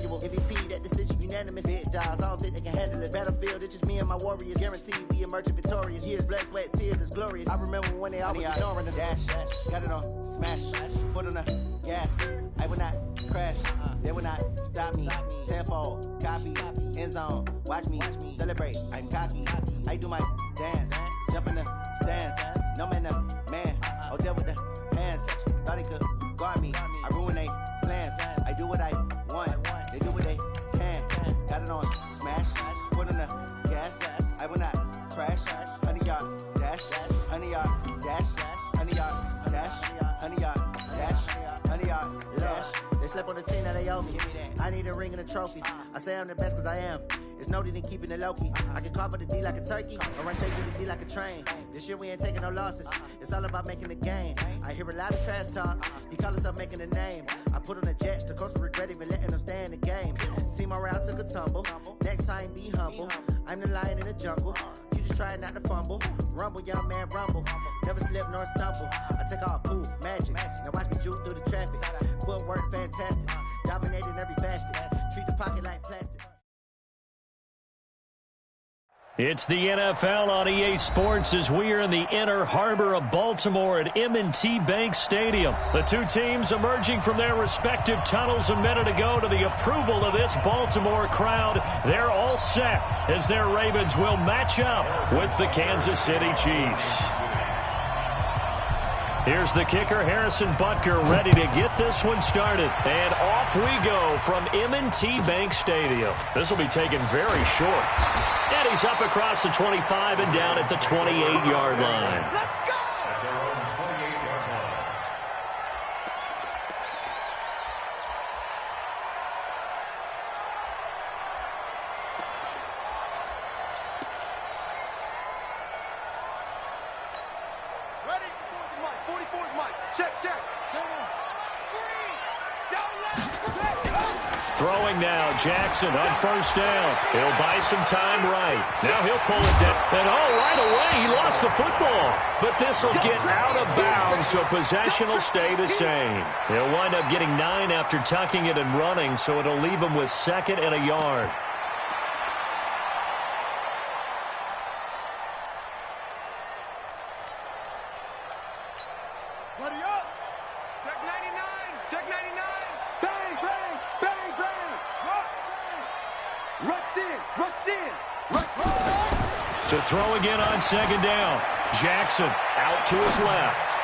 untouchable. MVP, that decision unanimous. Big dogs, I don't think they can handle it. Battlefield, it's just me and my warriors. Guaranteed we emerging victorious. Years, blood, sweat, tears is glorious. I remember when they always ignoring us. Dash, got it on, smash, foot on the gas. I will not crash, they will not stop me. Tenfold, copy, end zone, watch me celebrate. I'm cocky, I do my dance, jump in the stands. No man, man, oh, deal with the hands. Thought he could guard me, I ruin they plans. I do what I want, they do what they can. Got it on, smash, foot on the gas. I will not crash, 100-yard dash, 100-yard dash, 100-yard dash, 100-yard dash, 100-yard dash. They slept on the team that they owe me. I need a ring and a trophy. I say I'm the best cause I am. It's noted in keeping it low-key. I can carve up the D like a turkey, or run take the D like a train. This year we ain't taking no losses. It's all about making the game. I hear a lot of trash talk. He call himself making a name. I put on the Jets. The coach will regret even letting them stay in the game. Team morale took a tumble. Next time be humble. I'm the lion in the jungle. You just try not to fumble. Rumble, young man, rumble. Never slip nor stumble. I take off, poof, magic. Now watch me juke through the traffic. Footwork fantastic. Dominating every facet. Treat the pocket like plastic. It's the NFL on EA Sports as we are in the inner harbor of Baltimore at M&T Bank Stadium. The two teams emerging from their respective tunnels a minute ago to the approval of this Baltimore crowd. They're all set as their Ravens will match up with the Kansas City Chiefs. Here's the kicker, Harrison Butker, ready to get this one started. And off we go from M&T Bank Stadium. This will be taken very short. And he's up across the 25 and down at the 28-yard line. Let's go! Ready? 44's Mike. Check. Throwing now, Jackson on first down. He'll buy some time right. Now he'll pull it down. And right away, he lost the football. But this will get out of bounds, so possession will stay the same. He'll wind up getting 9 after tucking it and running, so it'll leave him with 2nd and a yard. Buddy up. Check 99. Check 99. Bang, bang, bang, bang. Rush in. To throw again on 2nd down. Jackson out to his left.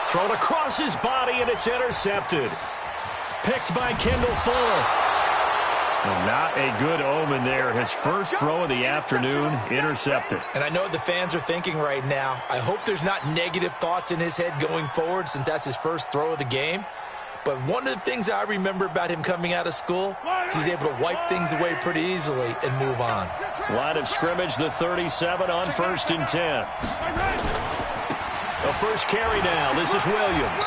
Thrown across his body, and it's intercepted. Picked by Kendall Fuller. Well, not a good omen there. His first throw of the afternoon, intercepted. And I know the fans are thinking right now, I hope there's not negative thoughts in his head going forward since that's his first throw of the game. But one of the things I remember about him coming out of school is he's able to wipe things away pretty easily and move on. Line of scrimmage, the 37 on 1st and 10. The first carry now. This is Williams.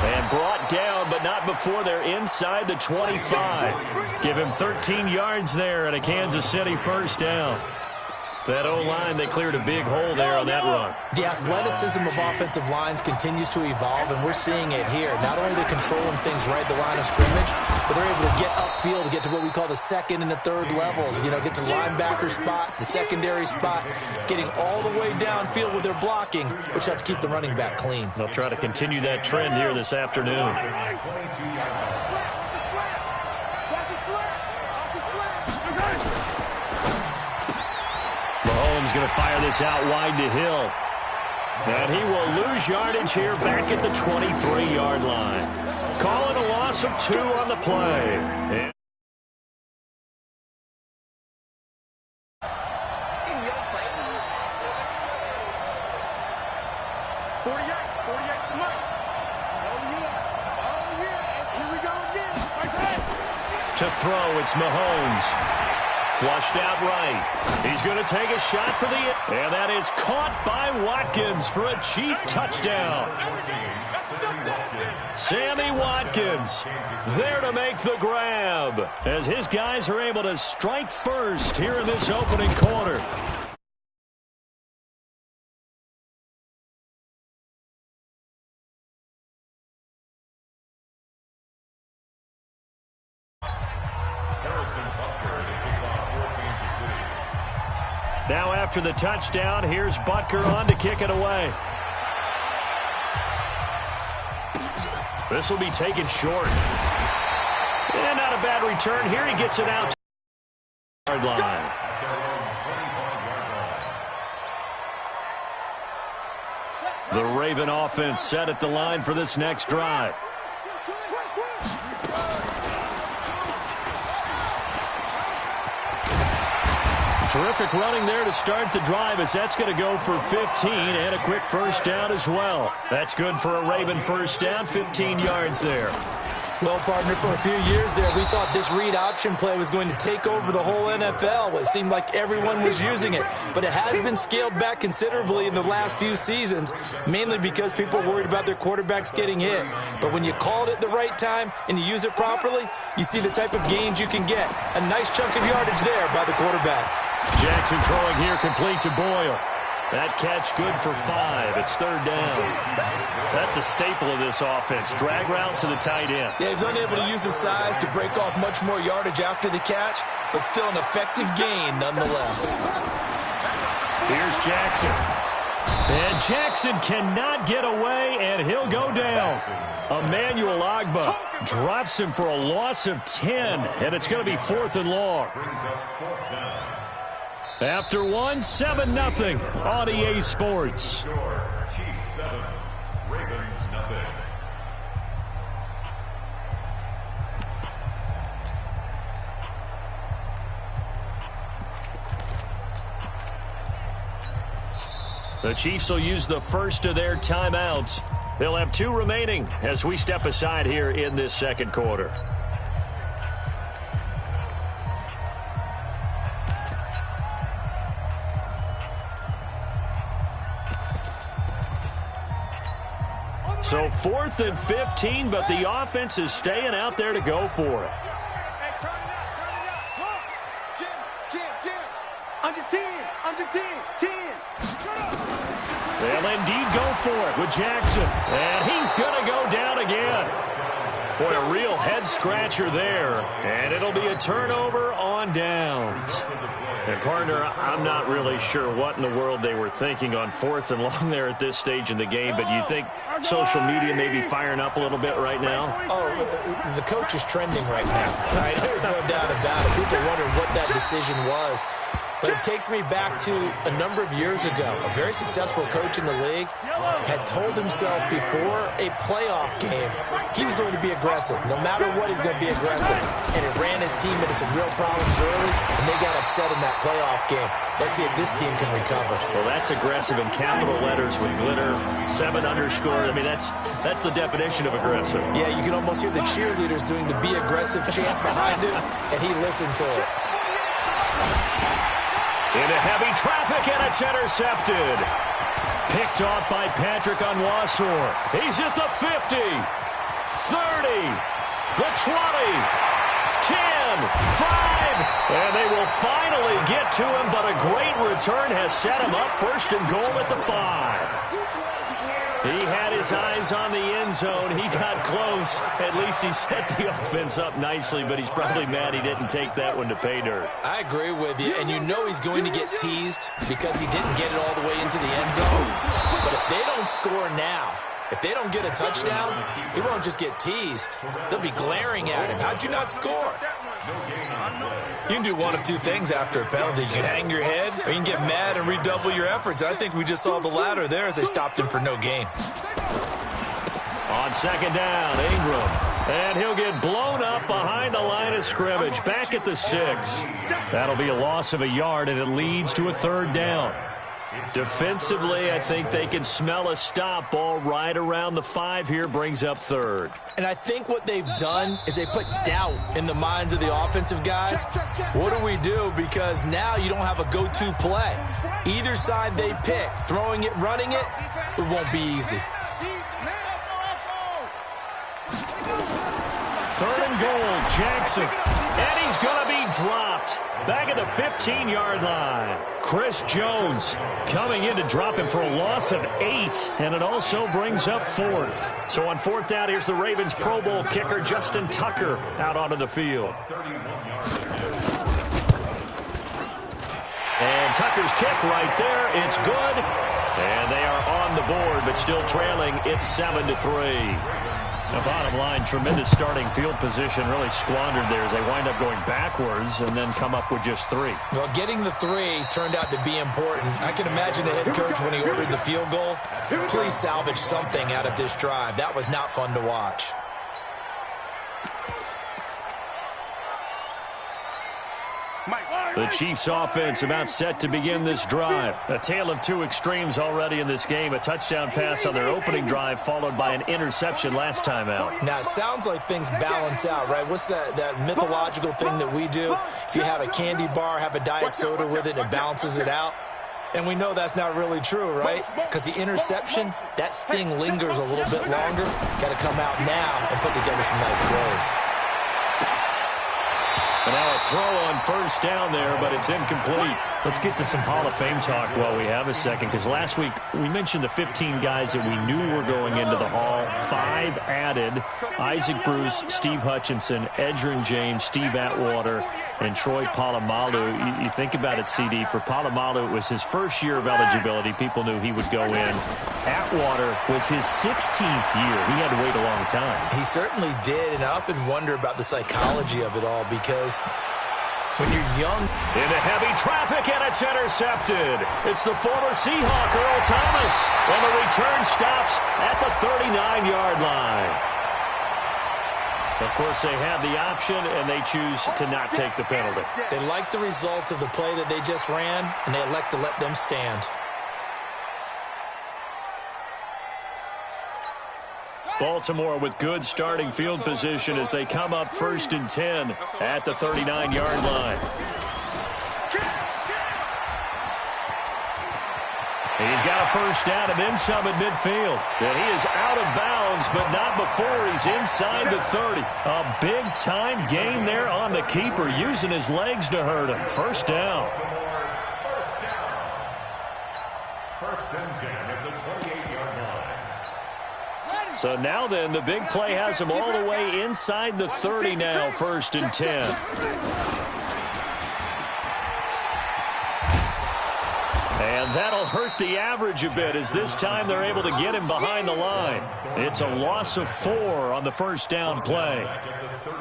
And brought down, but not before they're inside the 25. Give him 13 yards there and a Kansas City first down. That O-line, they cleared a big hole there on that run. The athleticism of offensive lines continues to evolve, and we're seeing it here. Not only are they controlling things right at the line of scrimmage, but they're able to get upfield to get to what we call the 2nd and the 3rd levels. You know, get to linebacker spot, the secondary spot, getting all the way downfield with their blocking, which helps keep the running back clean. They'll try to continue that trend here this afternoon. Mahomes going to fire this out wide to Hill. And he will lose yardage here back at the 23-yard line. Calling a loss of 2 on the play. In your face. 48 for Mike. Oh, yeah. And here we go again. To throw, it's Mahomes. Flushed out right. He's going to take a shot for the... And that is caught by Watkins for a Chief touchdown. Sammy Watkins there to make the grab as his guys are able to strike first here in this opening quarter. Now after the touchdown, here's Butker on to kick it away. This will be taken short. And not a bad return here. He gets it out to the yard line. The Raven offense set at the line for this next drive. Terrific running there to start the drive as that's going to go for 15 and a quick first down as well. That's good for a Raven first down, 15 yards there. Well, partner, for a few years there, we thought this read option play was going to take over the whole NFL. It seemed like everyone was using it, but it has been scaled back considerably in the last few seasons, mainly because people are worried about their quarterbacks getting hit. But when you call it at the right time and you use it properly, you see the type of gains you can get. A nice chunk of yardage there by the quarterback. Jackson throwing here complete to Boyle. That catch good for 5. It's third down. That's a staple of this offense. Drag route to the tight end. Yeah, he was unable to use his size to break off much more yardage after the catch, but still an effective gain nonetheless. Here's Jackson. And Jackson cannot get away, and he'll go down. Emmanuel Agba drops him for a loss of 10, and it's going to be 4th and long. After 1, 7-0 on EA Sports. Chiefs 7, Ravens nothing. The Chiefs will use the first of their timeouts. They'll have 2 remaining as we step aside here in this second quarter. So 4th and 15, but the offense is staying out there to go for it. Hey, turn it up. Look. Jim. Under 10. 10. They'll indeed go for it with Jackson. And he's going to go down again. Boy, a real head-scratcher there. And it'll be a turnover on downs. And, partner, I'm not really sure what in the world they were thinking on 4th and long there at this stage in the game, but you think social media may be firing up a little bit right now? Oh, the coach is trending right now. Right? There's no doubt about it. People wondering what that decision was. But it takes me back to a number of years ago. A very successful coach in the league had told himself before a playoff game he was going to be aggressive. No matter what, he's going to be aggressive. And it ran his team into some real problems early, and they got upset in that playoff game. Let's see if this team can recover. Well, that's aggressive in capital letters with glitter, 7 underscore. I mean, that's the definition of aggressive. Yeah, you can almost hear the cheerleaders doing the be aggressive chant behind him, and he listened to it. Into heavy traffic, and it's intercepted. Picked off by Patrick Onwuasor. He's at the 50, 30, the 20, 10, 5, and they will finally get to him, but a great return has set him up 1st and goal at the 5. He had his eyes on the end zone. He got close. At least he set the offense up nicely, but he's probably mad he didn't take that one to pay dirt. I agree with you, and you know he's going to get teased because he didn't get it all the way into the end zone. But if they don't score now, if they don't get a touchdown, he won't just get teased. They'll be glaring at him. How'd you not score? You can do one of 2 things after a penalty. You can hang your head, or you can get mad and redouble your efforts. I think we just saw the latter there as they stopped him for no gain. On 2nd down, Ingram. And he'll get blown up behind the line of scrimmage. Back at the 6. That'll be a loss of a yard, and it leads to a 3rd down. Defensively, I think they can smell a stop ball right around the 5 here, brings up 3rd. And I think what they've done is they put doubt in the minds of the offensive guys. What do we do? Because now you don't have a go-to play. Either side they pick, throwing it, running it, it won't be easy. 3rd and goal, Jackson. And he's going to be dropped. Back at the 15-yard line. Chris Jones coming in to drop him for a loss of 8. And it also brings up 4th. So on 4th down, here's the Ravens Pro Bowl kicker, Justin Tucker, out onto the field. And Tucker's kick right there. It's good. And they are on the board, but still trailing. It's 7-3. The bottom line, tremendous starting field position, really squandered there as they wind up going backwards and then come up with just 3. Well, getting the 3 turned out to be important. I can imagine the head coach when he ordered the field goal. Please salvage something out of this drive. That was not fun to watch. The Chiefs offense about set to begin this drive. A tale of 2 extremes already in this game. A touchdown pass on their opening drive followed by an interception last time out. Now, it sounds like things balance out, right? What's that mythological thing that we do? If you have a candy bar, have a diet soda with it, it balances it out. And we know that's not really true, right? Because the interception, that sting lingers a little bit longer. Got to come out now and put together some nice plays. And now a throw on first down there, but it's incomplete. Let's get to some Hall of Fame talk while we have a second, because last week we mentioned the 15 guys that we knew were going into the Hall. 5 added: Isaac Bruce, Steve Hutchinson, Edgerrin James, Steve Atwater, and Troy Polamalu. You think about it, CD. For Polamalu, it was his first year of eligibility. People knew he would go in. Atwater was his 16th year. He had to wait a long time. He certainly did, and I often wonder about the psychology of it all, because when you're young. Into heavy traffic, and it's intercepted. It's the former Seahawk, Earl Thomas. And the return stops at the 39-yard line. Of course, they have the option, and they choose to not take the penalty. They like the results of the play that they just ran, and they elect to let them stand. Baltimore with good starting field position as they come up 1st and 10 at the 39-yard line. He's got a first down and then some at midfield. And he is out of bounds, but not before he's inside the 30. A big-time gain there on the keeper, using his legs to hurt him. First down. First and 10 at the 28-yard line. So now then, the big play has him all the way inside the 30 now, 1st and 10. And that'll hurt the average a bit, as this time they're able to get him behind the line. It's a loss of 4 on the first down play.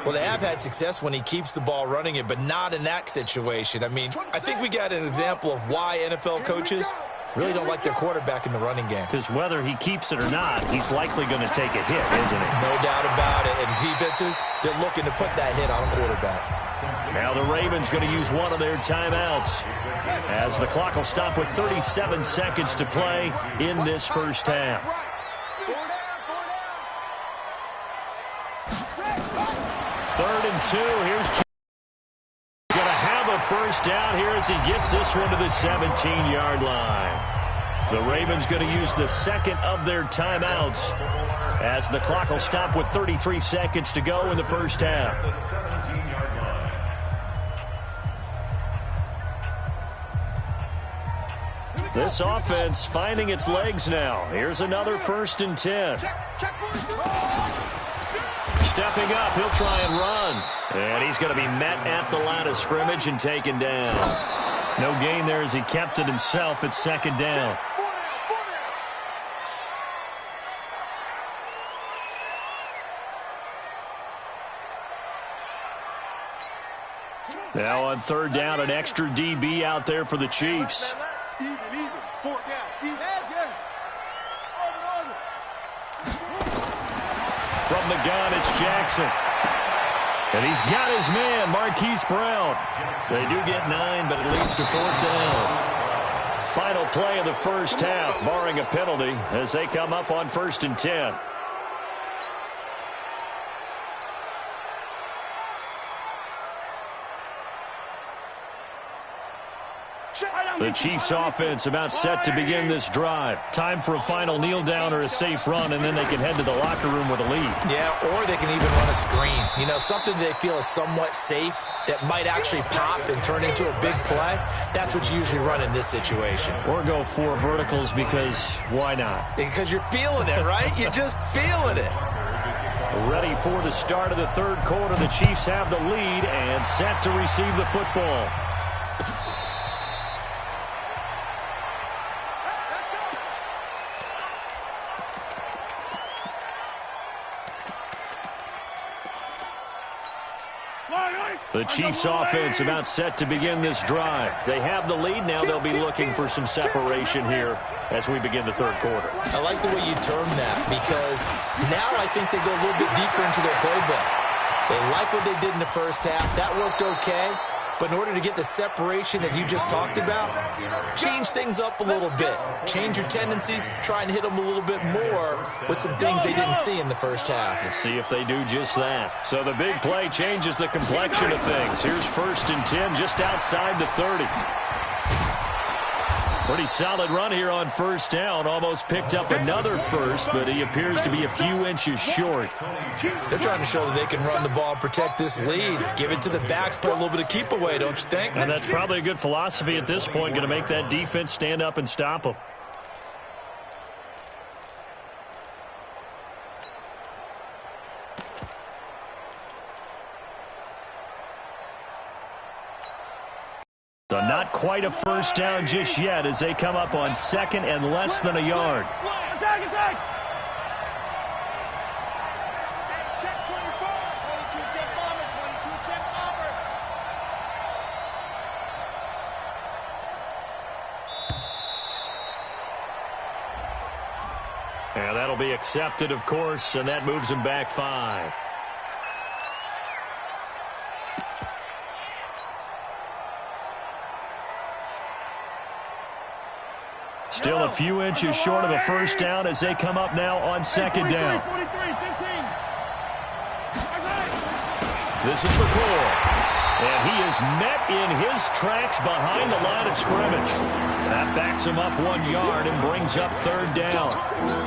Well, they have had success when he keeps the ball running it, but not in that situation. I mean, I think we got an example of why NFL coaches really don't like their quarterback in the running game. Because whether he keeps it or not, he's likely going to take a hit, isn't he? No doubt about it. And defenses, they're looking to put that hit on a quarterback. Now the Ravens going to use one of their timeouts, as the clock will stop with 37 seconds to play in this first half. 3rd and 2. Here's going to have a first down here as he gets this one to the 17-yard line. The Ravens going to use the second of their timeouts, as the clock will stop with 33 seconds to go in the first half. The 17-yard line. This offense finding its legs now. Here's another 1st and 10. Stepping up, he'll try and run. And he's going to be met at the line of scrimmage and taken down. No gain there as he kept it himself at 2nd down. Now on 3rd down, an extra DB out there for the Chiefs. From the gun, it's Jackson. And he's got his man, Marquise Brown. They do get 9, but it leads to 4th down. Final play of the first half, barring a penalty, as they come up on 1st and 10. The Chiefs offense about set to begin this drive. Time for a final kneel down or a safe run, and then they can head to the locker room with a lead. Yeah, or they can even run a screen. You know, something they feel is somewhat safe that might actually pop and turn into a big play. That's what you usually run in this situation. Or go 4 verticals, because why not? Because you're feeling it, right? You're just feeling it. Ready for the start of the 3rd quarter. The Chiefs have the lead and set to receive the football. The Chiefs offense about set to begin this drive. They have the lead. Now they'll be looking for some separation here as we begin the third quarter. I like the way you term that because now I think they go a little bit deeper into their playbook. They like what they did in the first half. That worked okay. But in order to get the separation that you just talked about, change things up a little bit. Change your tendencies, try and hit them a little bit more with some things they didn't see in the first half. Let's see if they do just that. So the big play changes the complexion of things. Here's 1st and 10 just outside the 30. Pretty solid run here on 1st down. Almost picked up another first, but he appears to be a few inches short. They're trying to show that they can run the ball and protect this lead. Give it to the backs, put a little bit of keep away, don't you think? And that's probably a good philosophy at this point, going to make that defense stand up and stop them. So not quite a 1st down just yet as they come up on 2nd and less than a yard. Attack, attack! Check 24, 22 check bomber, 22 check bomber. And that'll be accepted, of course, and that moves him back 5. Still a few inches short of the 1st down as they come up now on 2nd down. 43, 15. This is McCoy. And he is met in his tracks behind the line of scrimmage. That backs him up 1 yard and brings up 3rd down.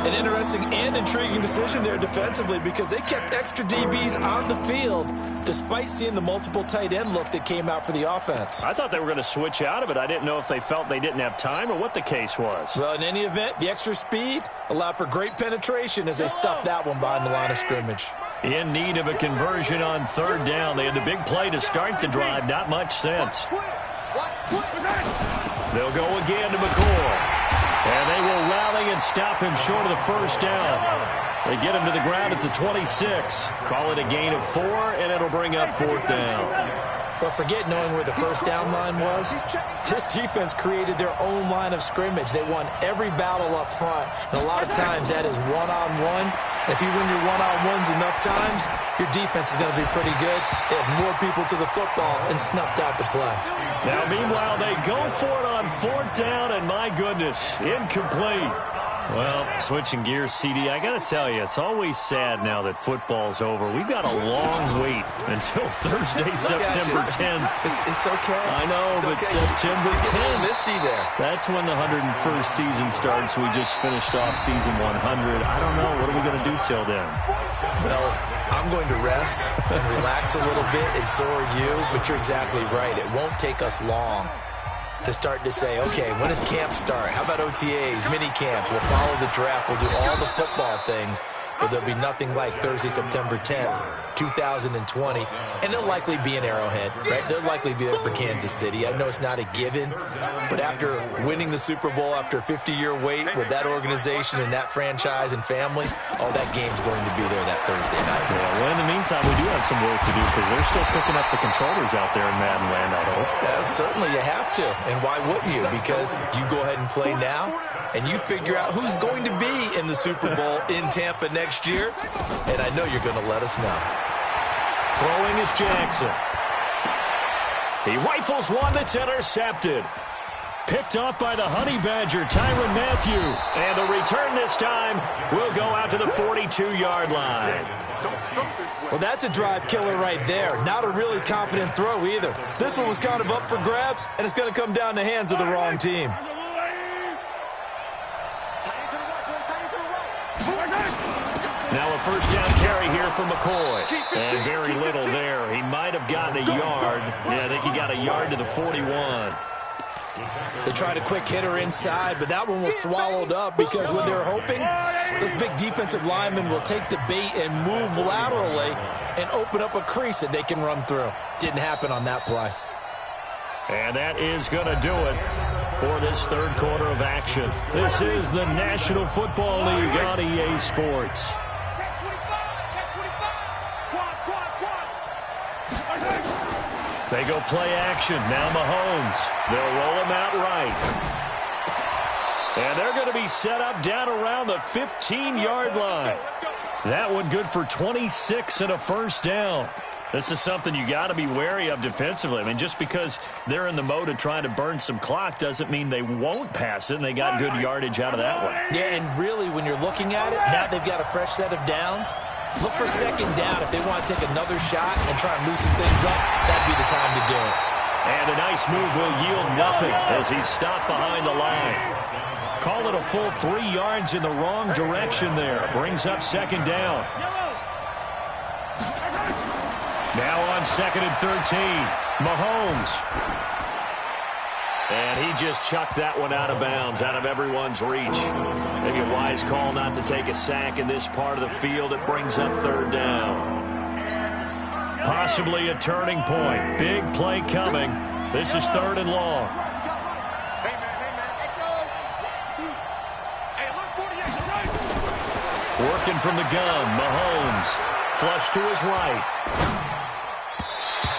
An interesting and intriguing decision there defensively because they kept extra DBs on the field despite seeing the multiple tight end look that came out for the offense. I thought they were going to switch out of it. I didn't know if they felt they didn't have time or what the case was. Well, in any event, the extra speed allowed for great penetration as they stuffed that one behind the line of scrimmage. In need of a conversion on 3rd down. They had the big play to start the drive. Not much sense. They'll go again to McCoy. And they will rally and stop him short of the 1st down. They get him to the ground at the 26. Call it a gain of 4, and it'll bring up 4th down. Well, forget knowing where the 1st down line was. This defense created their own line of scrimmage. They won every battle up front. And a lot of times that is one-on-one. If you win your one-on-ones enough times, your defense is going to be pretty good. They have more people to the football and snuffed out the play. Now, meanwhile, they go for it on 4th down, and my goodness, incomplete. Well, switching gears, CD, I got to tell you, it's always sad now that football's over. We've got a long wait until Thursday, September 10th. It's okay. I know, but okay. September 10th. Misty there. That's when the 101st season starts. We just finished off season 100. I don't know. What are we going to do till then? Well, I'm going to rest and relax a little bit, and so are you. But you're exactly right. It won't take us long to start to say, okay, when does camp start? How about OTAs, mini camps? We'll follow the draft. We'll do all the football things. But there'll be nothing like Thursday, September 10th, 2020. And they'll likely be in Arrowhead, right? They'll likely be there for Kansas City. I know it's not a given, but after winning the Super Bowl after a 50-year wait with that organization and that franchise and family, that game's going to be there that Thursday night. Yeah, well, in the meantime, we do have some work to do because they're still picking up the controllers out there in Madden land, I hope. Yeah, certainly you have to. And why wouldn't you? Because you go ahead and play now, and you figure out who's going to be in the Super Bowl in Tampa next year, and I know you're going to let us know. Throwing is Jackson. He rifles one that's intercepted. Picked off by the Honey Badger, Tyrann Mathieu. And the return this time will go out to the 42-yard line. Well, that's a drive killer right there. Not a really confident throw either. This one was kind of up for grabs, and it's going to come down the hands of the wrong team. Now a 1st down carry here for McCoy. And very little there. He might have gotten a yard. Yeah, I think he got a yard to the 41. They tried a quick hitter inside, but that one was swallowed up because what they're hoping, those big defensive linemen will take the bait and move laterally and open up a crease that they can run through. Didn't happen on that play. And that is going to do it for this 3rd quarter of action. This is the National Football League on EA Sports. Check 25, check 25. Quad, quad, quad. They go play action. Now Mahomes. They'll roll him out right. And they're going to be set up down around the 15-yard line. That one good for 26 and a first down. This is something you got to be wary of defensively. I mean, just because they're in the mode of trying to burn some clock doesn't mean they won't pass it, and they got good yardage out of that one. Yeah, and really, when you're looking at it, now they've got a fresh set of downs. Look for second down. If they want to take another shot and try and loosen things up, that'd be the time to do it. And a nice move will yield nothing as he's stopped behind the line. Call it a full 3 yards in the wrong direction there. Brings up second down. Now on 2nd and 13, Mahomes. And he just chucked that one out of bounds, out of everyone's reach. Maybe a wise call not to take a sack in this part of the field. It brings up 3rd down. Possibly a turning point. Big play coming. This is 3rd and long. Working from the gun, Mahomes. Flush to his right.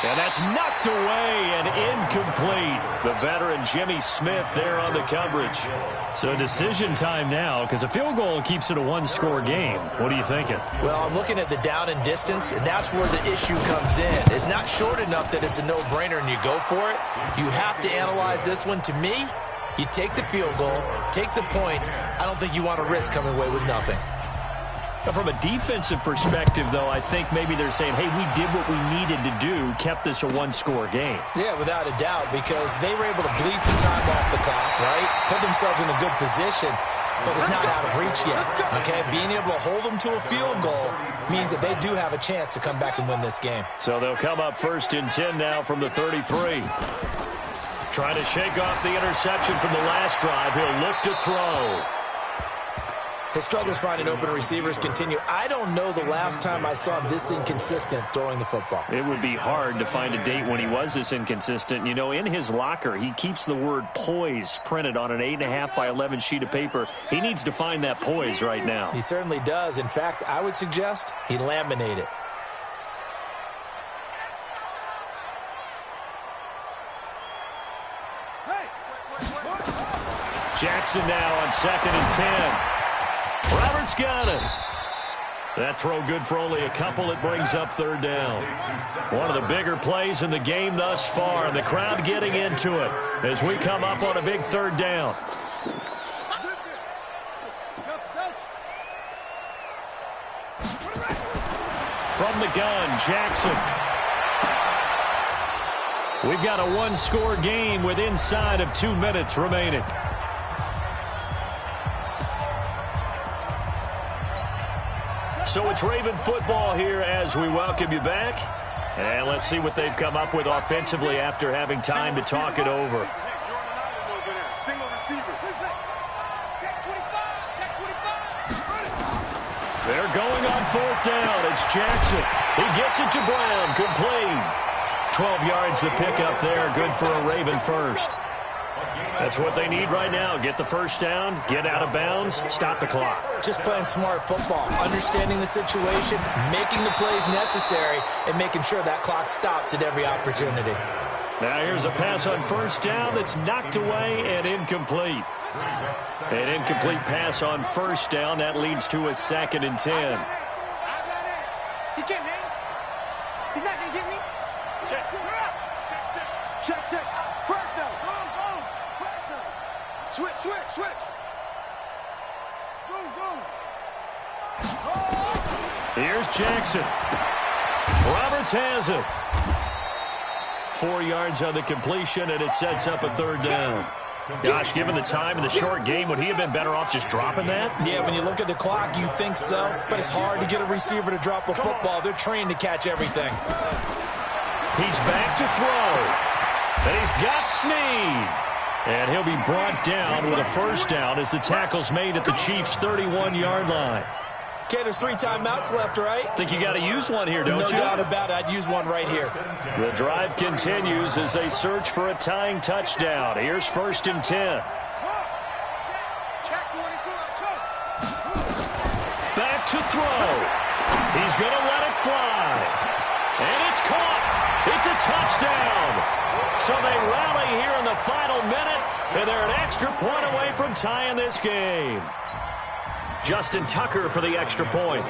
And that's knocked away and incomplete. The veteran Jimmy Smith there on the coverage. So decision time now, because a field goal keeps it a 1-score game. What are you thinking? Well, I'm looking at the down and distance, and that's where the issue comes in. It's not short enough that it's a no-brainer and you go for it. You have to analyze this one. To me, you take the field goal, take the points. I don't think you want to risk coming away with nothing. From a defensive perspective, though, I think maybe they're saying, hey, we did what we needed to do, kept this a 1-score game. Yeah, without a doubt, because they were able to bleed some time off the clock, right? Put themselves in a good position, but it's not out of reach yet, okay? Being able to hold them to a field goal means that they do have a chance to come back and win this game. So they'll come up 1st and 10 now from the 33. Trying to shake off the interception from the last drive. He'll look to throw. His struggles finding open receivers continue. I don't know the last time I saw him this inconsistent throwing the football. It would be hard to find a date when he was this inconsistent. You know, in his locker, he keeps the word poise printed on an 8.5 by 11 sheet of paper. He needs to find that poise right now. He certainly does. In fact, I would suggest he laminate it. Jackson now on 2nd and 10. Roberts got it. That throw good for only a couple. It brings up 3rd down. One of the bigger plays in the game thus far, and the crowd getting into it as we come up on a big 3rd down. From the gun, Jackson. We've got a 1-score game with inside of 2 minutes remaining. So it's Raven football here as we welcome you back. And let's see what they've come up with offensively after having time to talk it over. They're going on 4th down. It's Jackson. He gets it to Brown. Complete. 12 yards the pickup there. Good for a Raven first. That's what they need right now. Get the first down, get out of bounds, stop the clock. Just playing smart football, understanding the situation, making the plays necessary, and making sure that clock stops at every opportunity. Now here's a pass on 1st down that's knocked away and incomplete. An incomplete pass on 1st down. That leads to a 2nd and 10. He can't hang. He's not going to get me. Check. Check, check. First down. Go. Switch. Zoom. Here's Jackson. Roberts has it. 4 yards on the completion, and it sets up a 3rd down. Gosh, given the time in the short game, would he have been better off just dropping that? Yeah, when you look at the clock, you think so, but it's hard to get a receiver to drop a football. They're trained to catch everything. He's back to throw. And he's got Snead. And he'll be brought down with a first down as the tackle's made at the Chiefs' 31-yard line. Okay, there's 3 timeouts left, right? Think you got to use one here, don't you? No doubt about it. I'd use one right here. The drive continues as they search for a tying touchdown. Here's 1st and 10. Back to throw. He's going to let it fly. And it's caught. It's a touchdown. So they rally here in the final minute, and they're an extra point away from tying this game. Justin Tucker for the extra point.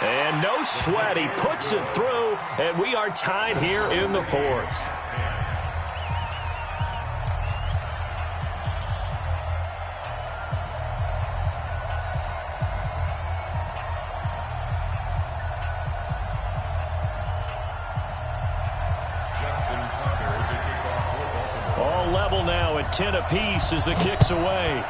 And no sweat. He puts it through, and we are tied here in the fourth. All level now at 10 apiece as the kick's away.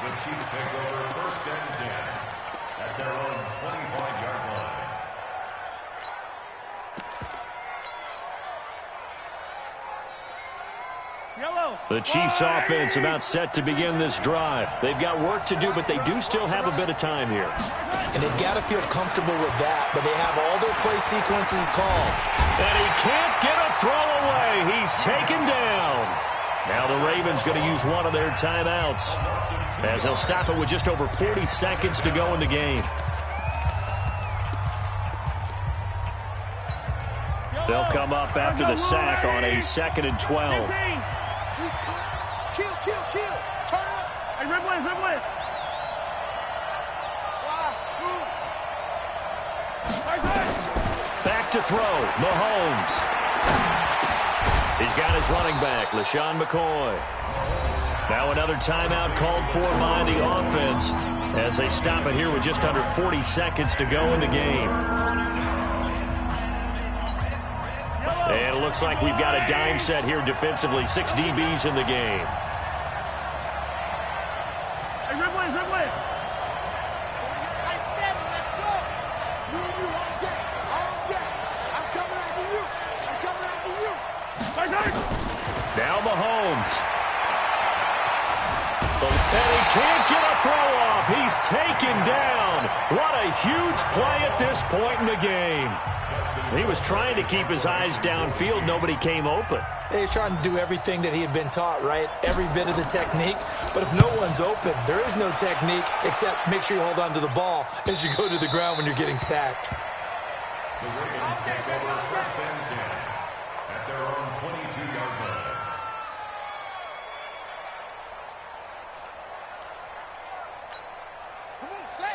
The Chiefs take over 1st and 10 at their own 25-yard line. The Chiefs offense about set to begin this drive. They've got work to do, but they do still have a bit of time here. And they've got to feel comfortable with that, but they have all their play sequences called. And he can't get a throw away. He's taken down. Now the Ravens going to use one of their timeouts as they'll stop it with just over 40 seconds to go in the game. They'll come up after the sack on a 2nd and 12. Kill. Turn it up. Hey, rip with. Back to throw. Mahomes. He's got his running back, LaShawn McCoy. Now another timeout called for by the offense as they stop it here with just under 40 seconds to go in the game. And it looks like we've got a dime set here defensively. 6 DBs in the game. Hey, rip with. I said it, let's go. Me and you on deck. I'm coming after you. Now Mahomes. And he can't get a throw off. He's taken down. What a huge play at this point in the game. He was trying to keep his eyes downfield. Nobody came open. He's trying to do everything that he had been taught, right? Every bit of the technique. But if no one's open, there is no technique except make sure you hold on to the ball as you go to the ground when you're getting sacked. The Ravens take over 1st and 10 at their own 22-yard line.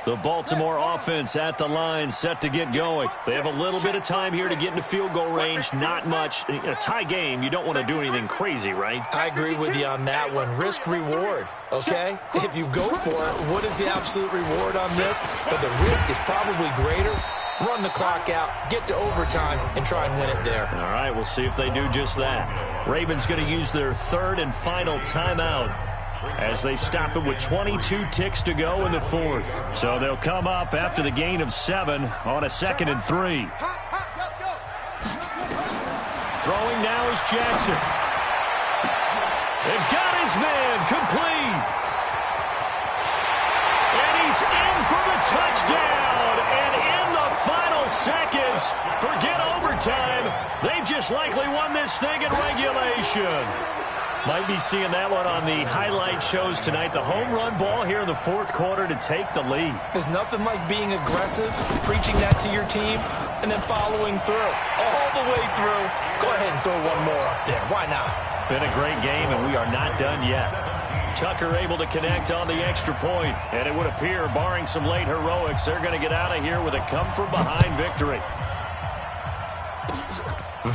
The Baltimore offense at the line, set to get going. They have a little bit of time here to get into field goal range. Not much. In a tie game, you don't want to do anything crazy, right? I agree with you on that one. Risk-reward, okay? If you go for it, what is the absolute reward on this? But the risk is probably greater. Run the clock out, get to overtime, and try and win it there. All right, we'll see if they do just that. Ravens going to use their 3rd and final timeout as they stop it with 22 ticks to go in the 4th. So they'll come up after the gain of 7 on a 2nd and 3. Throwing now is Jackson. They've got his man complete. And he's in for the touchdown. And in the final seconds, forget overtime. They've just likely won this thing in regulation. Might be seeing that one on the highlight shows tonight. The home run ball here in the 4th quarter to take the lead. There's nothing like being aggressive, preaching that to your team, and then following through. All the way through. Go ahead and throw one more up there. Why not? Been a great game, and we are not done yet. Tucker able to connect on the extra point, and it would appear, barring some late heroics, they're going to get out of here with a come-from-behind victory.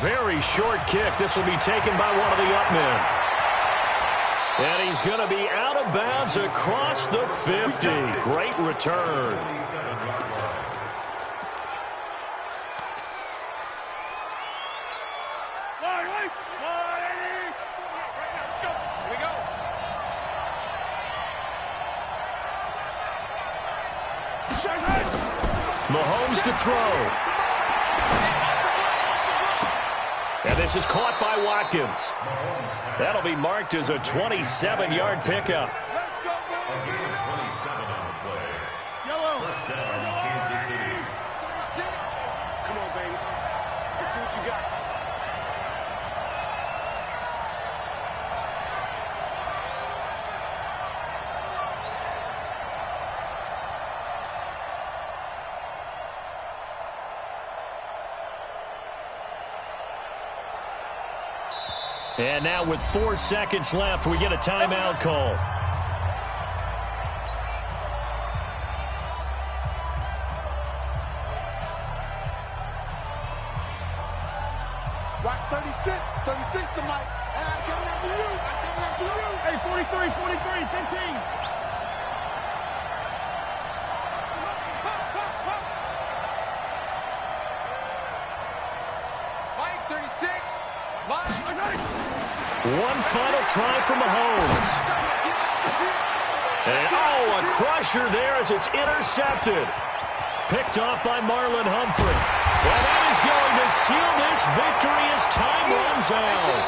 Very short kick. This will be taken by one of the up men. And he's going to be out of bounds across the 50. Great return. Mahomes to throw. And this is caught by Watkins. That'll be marked as a 27-yard pickup. Again, 27 on the play. First down, Kansas City. Come on, baby. Let's see what you got. And now with 4 seconds left, we get a timeout call. Watch 36. 36 to Mike. And I'm coming after you. I'm coming after you. Hey, 43, 43, 15. Mike, 36. Mike, I got it. One final try from Mahomes. And, a crusher there as it's intercepted. Picked off by Marlon Humphrey. And that is going to seal this victory as time runs out.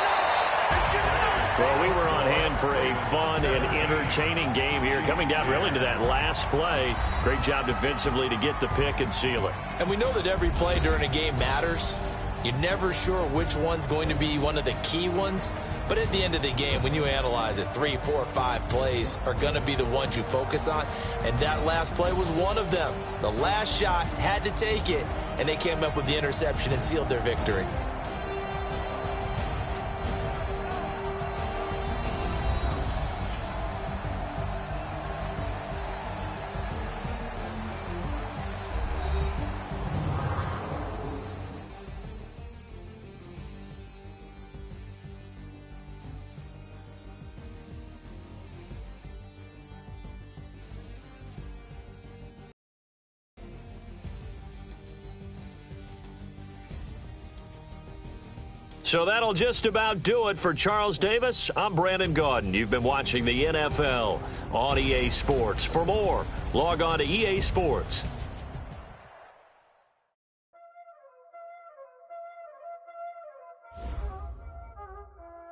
Well, we were on hand for a fun and entertaining game here, coming down really to that last play. Great job defensively to get the pick and seal it. And we know that every play during a game matters. You're never sure which one's going to be one of the key ones. But at the end of the game, when you analyze it, 3, 4, 5 plays are going to be the ones you focus on. And that last play was one of them. The last shot had to take it, and they came up with the interception and sealed their victory. So that'll just about do it for Charles Davis. I'm Brandon Gaudin. You've been watching the NFL on EA Sports. For more, log on to EA Sports.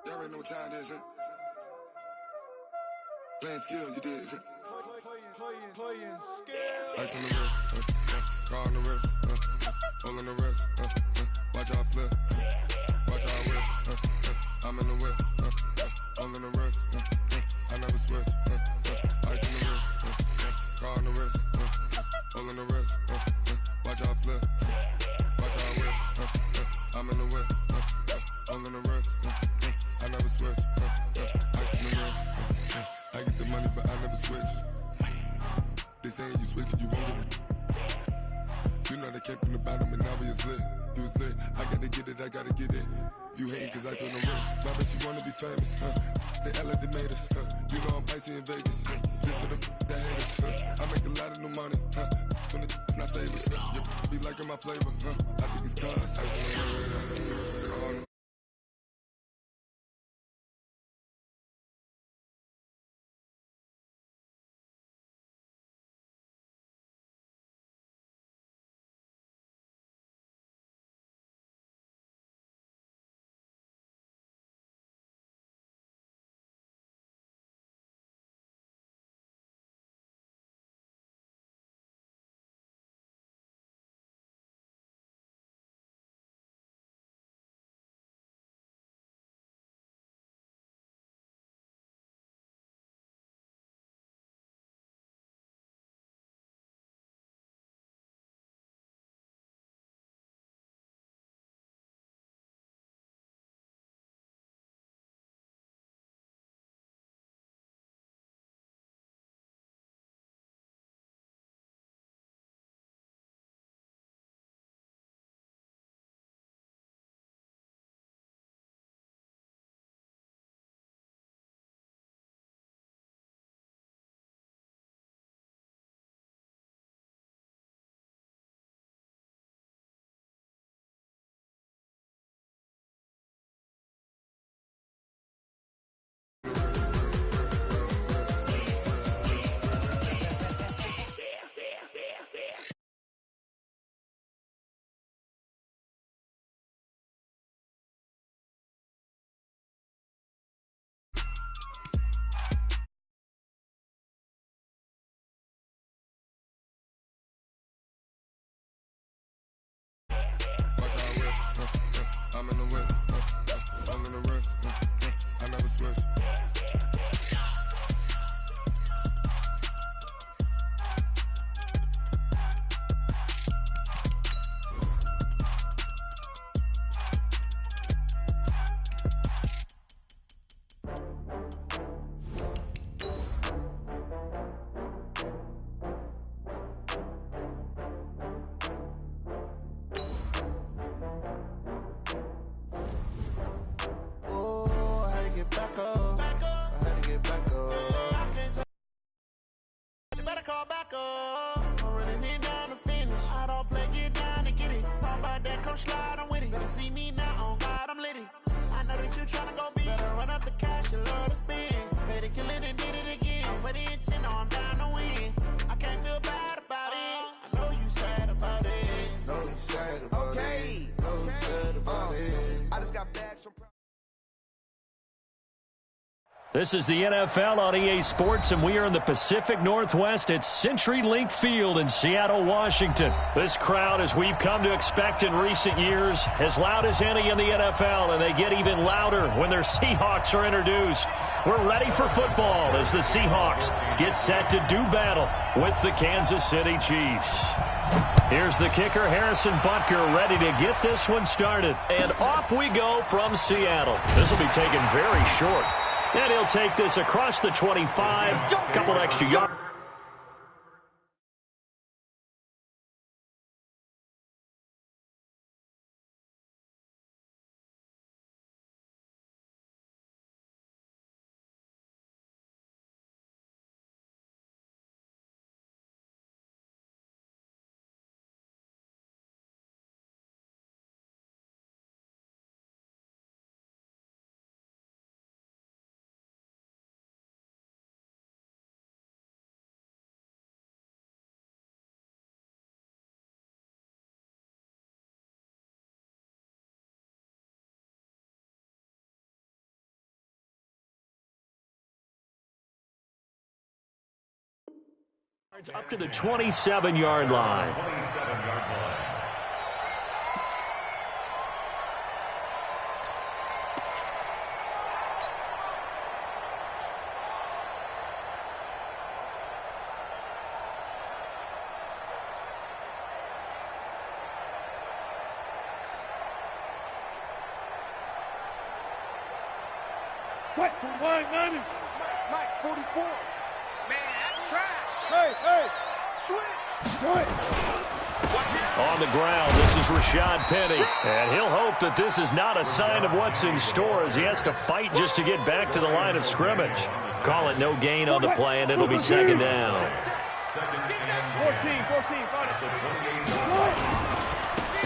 Y'all already know what time it is, huh? Playing skills, you did. Playing skills. Ice on the wrist, car on the wrist, hole in the wrist, watch out flip, watch out whip, I'm in the whip, hole in the wrist, I never switch, ice on the wrist, car on the wrist, hole in the wrist, watch out flip, watch out whip, I'm in the whip, hole in the wrist, I never switch, ice on the wrist, I get the money but I never switch. They saying you switch it, you won't get it. You know they came from the bottom and now we is lit. You was lit, I gotta get it, I gotta get it. You hating cause I on the wrist. My bitch, you wanna be famous, They act like they made us, You know I'm icy in Vegas, This for them that hate us, I make a lot of new money, When it's not savers, You be liking my flavor, I think it's cause ice on the wrist. see me now, oh God, I'm litty. I know that you tryna go big. Better run up the cash, you love to spend. Better kill it and did it again. I'm with the intent, no, I'm down to win. I can't feel bad about it. I know you sad about it. Know you sad about it. Know you sad about it. I just got bags from... This is the NFL on EA Sports, and we are in the Pacific Northwest at CenturyLink Field in Seattle, Washington. This crowd, as we've come to expect in recent years, as loud as any in the NFL, and they get even louder when their Seahawks are introduced. We're ready for football as the Seahawks get set to do battle with the Kansas City Chiefs. Here's the kicker, Harrison Butker, ready to get this one started. And off we go from Seattle. This will be taken very short. And he'll take this across the 25, a couple extra yards. Up to the 27-yard line. 27-yard line. What? 49, Mike, 44. Man, that's trash. Hey, switch. On the ground, this is Rashad Penny. And he'll hope that this is not a sign of what's in store as he has to fight just to get back to the line of scrimmage. Call it no gain on the play, and it'll be second down. 14,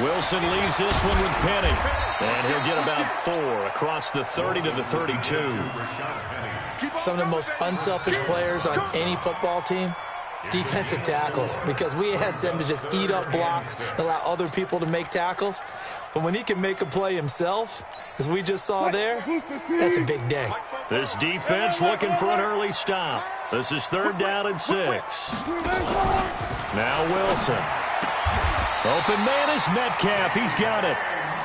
Wilson leaves this one with Penny. And he'll get about 4 across the 30 to the 32. Some of the most unselfish players on any football team, defensive tackles, because we ask them to just eat up blocks and allow other people to make tackles. But when he can make a play himself, as we just saw there, that's a big day. This defense looking for an early stop. This is 3rd down and 6. Now Wilson. Open man is Metcalf. He's got it.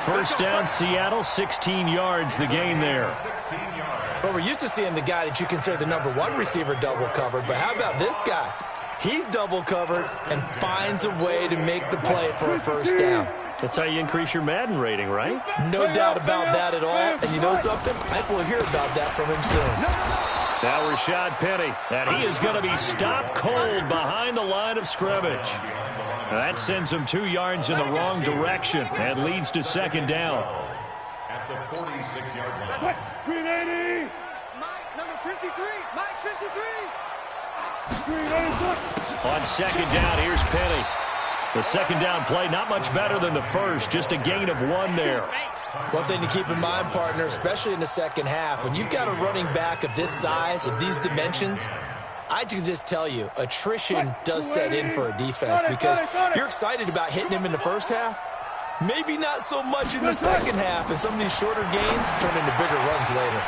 First down, Seattle, 16 yards the gain there. Well, we're used to seeing the guy that you consider the #1 receiver double covered, but how about this guy? He's double covered and finds a way to make the play for a first down. That's how you increase your Madden rating, right? No doubt about that at all. And you know something? I think we'll hear about that from him soon. Now Rashad Penny, and he is going to be stopped cold behind the line of scrimmage. That sends him 2 yards in the wrong direction and leads to second down. At the 46-yard line. Screen 80. Mike, number 53. Mike, 53. On second down, here's Penny. The second down play, not much better than the first, just a gain of 1 there. One thing to keep in mind, partner, especially in the second half, when you've got a running back of this size, of these dimensions, I can just tell you, attrition does set in for a defense because you're excited about hitting him in the first half. Maybe not so much in the second half, and some of these shorter gains turn into bigger runs later.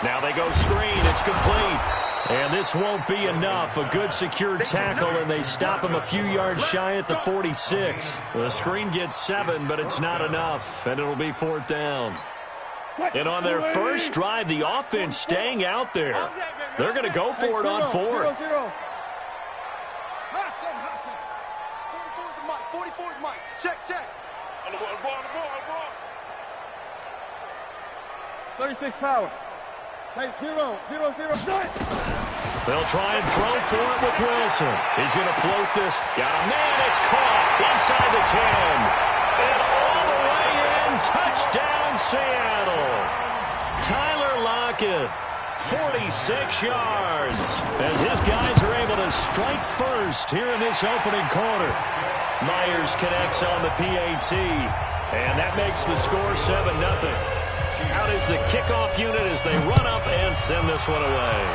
Now they go screen. It's complete. And this won't be enough. A good secure tackle, and they stop him a few yards shy at the 46. The screen gets 7, but it's not enough, and it'll be 4th down. And on their first drive, the offense staying out there. They're going to go for it on 4th. 44's Mike. Check. 36 power. Hey, 0. They'll try and throw for it with Wilson. He's going to float this. Got a man. It's caught inside the 10. And all the way in. Touchdown, Seattle. Tyler Lockett, 46 yards. As his guys are able to strike first here in this opening quarter. Myers connects on the PAT. And that makes the score 7-0. Out is the kickoff unit as they run up and send this one away.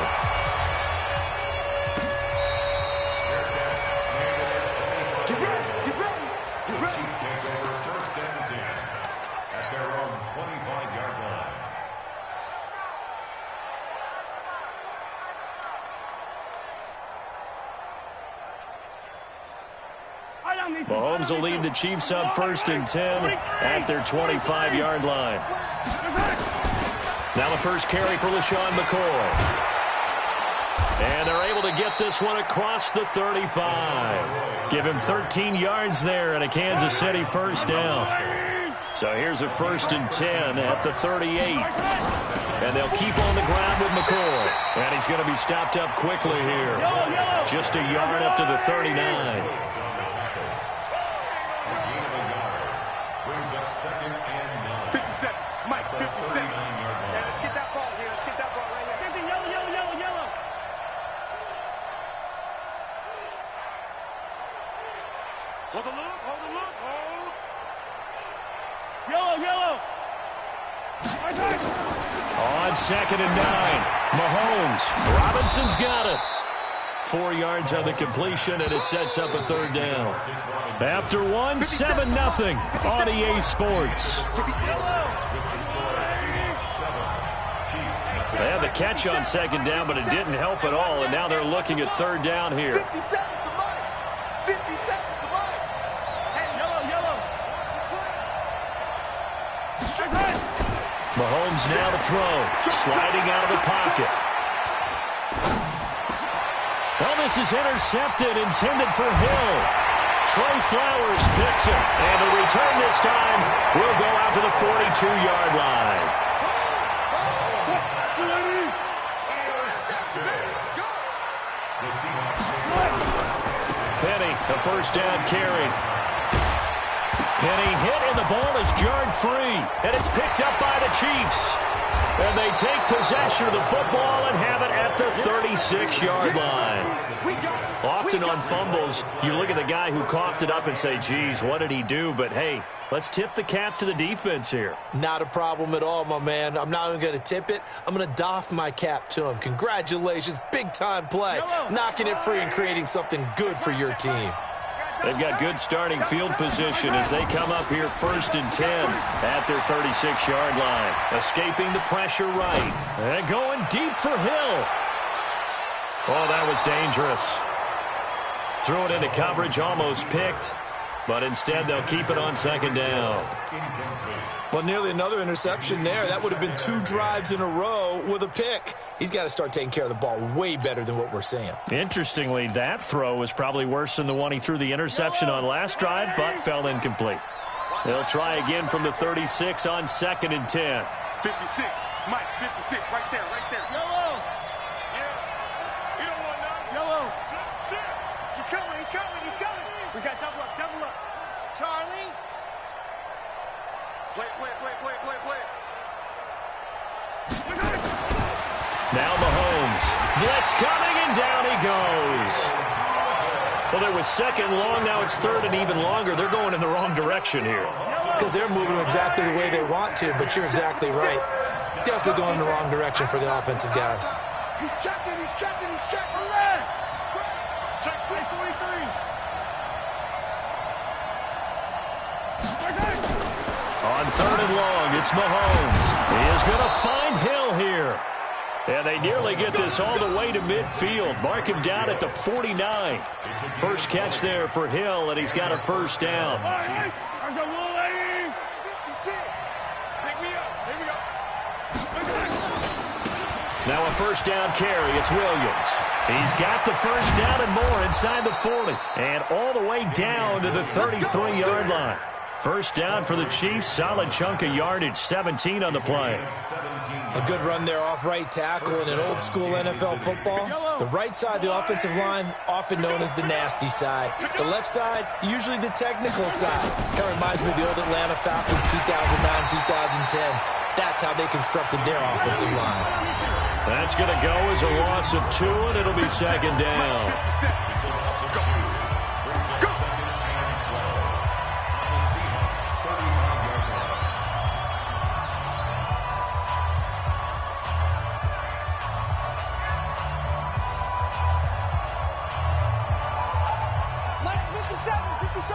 Get ready, get ready, get ready. Chiefs takes over first and 10 at their own 25-yard line. Mahomes will lead the Chiefs up first and 10 at their 25-yard line. Now the first carry for LaShawn McCoy. And they're able to get this one across the 35. Give him 13 yards there and a Kansas City first down. So here's a first and 10 at the 38. And they'll keep on the ground with McCoy. And he's going to be stopped up quickly here. Just a yard up to the 39. Brings up second and 9. 57, Mike, 57. Yeah, let's get that ball here. Let's get that ball right here. Yellow. Hold the look, hold. Yellow. On second and 9, Mahomes. Robinson's got it. 4 yards on the completion, and it sets up a third down. After 1, 7-0 on EA Sports. They had the catch on second down, but it didn't help at all, and now they're looking at third down here. 50 seconds to Mike. 50 seconds to Mike. Hey, yellow. Mahomes now to throw, sliding out of the pocket. Well, this is intercepted, intended for Hill. Trey Flowers picks it, and the return this time will go out to the 42-yard line. Penny, the first down carry. Penny hit, and the ball is jarred free, and it's picked up by the Chiefs. And they take possession of the football and have it at the 36-yard line. Often on fumbles, you look at the guy who coughed it up and say, geez, what did he do? But, hey, let's tip the cap to the defense here. Not a problem at all, my man. I'm not even going to tip it. I'm going to doff my cap to him. Congratulations. Big-time play. Knocking it free and creating something good for your team. They've got good starting field position as they come up here first and 10 at their 36-yard line. Escaping the pressure right. And going deep for Hill. Oh, that was dangerous. Threw it into coverage, almost picked. But instead, they'll keep it on second down. Well, nearly another interception there. That would have been 2 drives in a row with a pick. He's got to start taking care of the ball way better than what we're seeing. Interestingly, that throw was probably worse than the one he threw the interception on last drive, but fell incomplete. They'll try again from the 36 on second and 10. 56, Mike, 56, right there. Yellow. Yeah. You don't want none. Yellow. He's coming. We got double up. Charlie. Play. Now Mahomes. Blitz coming, and down he goes. Well, there was second long. Now it's third and even longer. They're going in the wrong direction here. Because they're moving exactly the way they want to, but you're exactly right. Definitely going in the wrong direction for the offensive guys. He's checking. Check 43. On third and long, it's Mahomes. He is going to find Hill here. And they nearly get this all the way to midfield. Mark him down at the 49. First catch there for Hill, and he's got a first down. Now a first down carry. It's Williams. He's got the first down and more inside the 40. And all the way down to the 33-yard line. First down for the Chiefs. Solid chunk of yardage. 17 on the play. A good run there off right tackle in an old-school NFL football. The right side, the offensive line, often known as the nasty side. The left side, usually the technical side. That reminds me of the old Atlanta Falcons 2009-2010. That's how they constructed their offensive line. That's going to go as a loss of 2, and it'll be second down.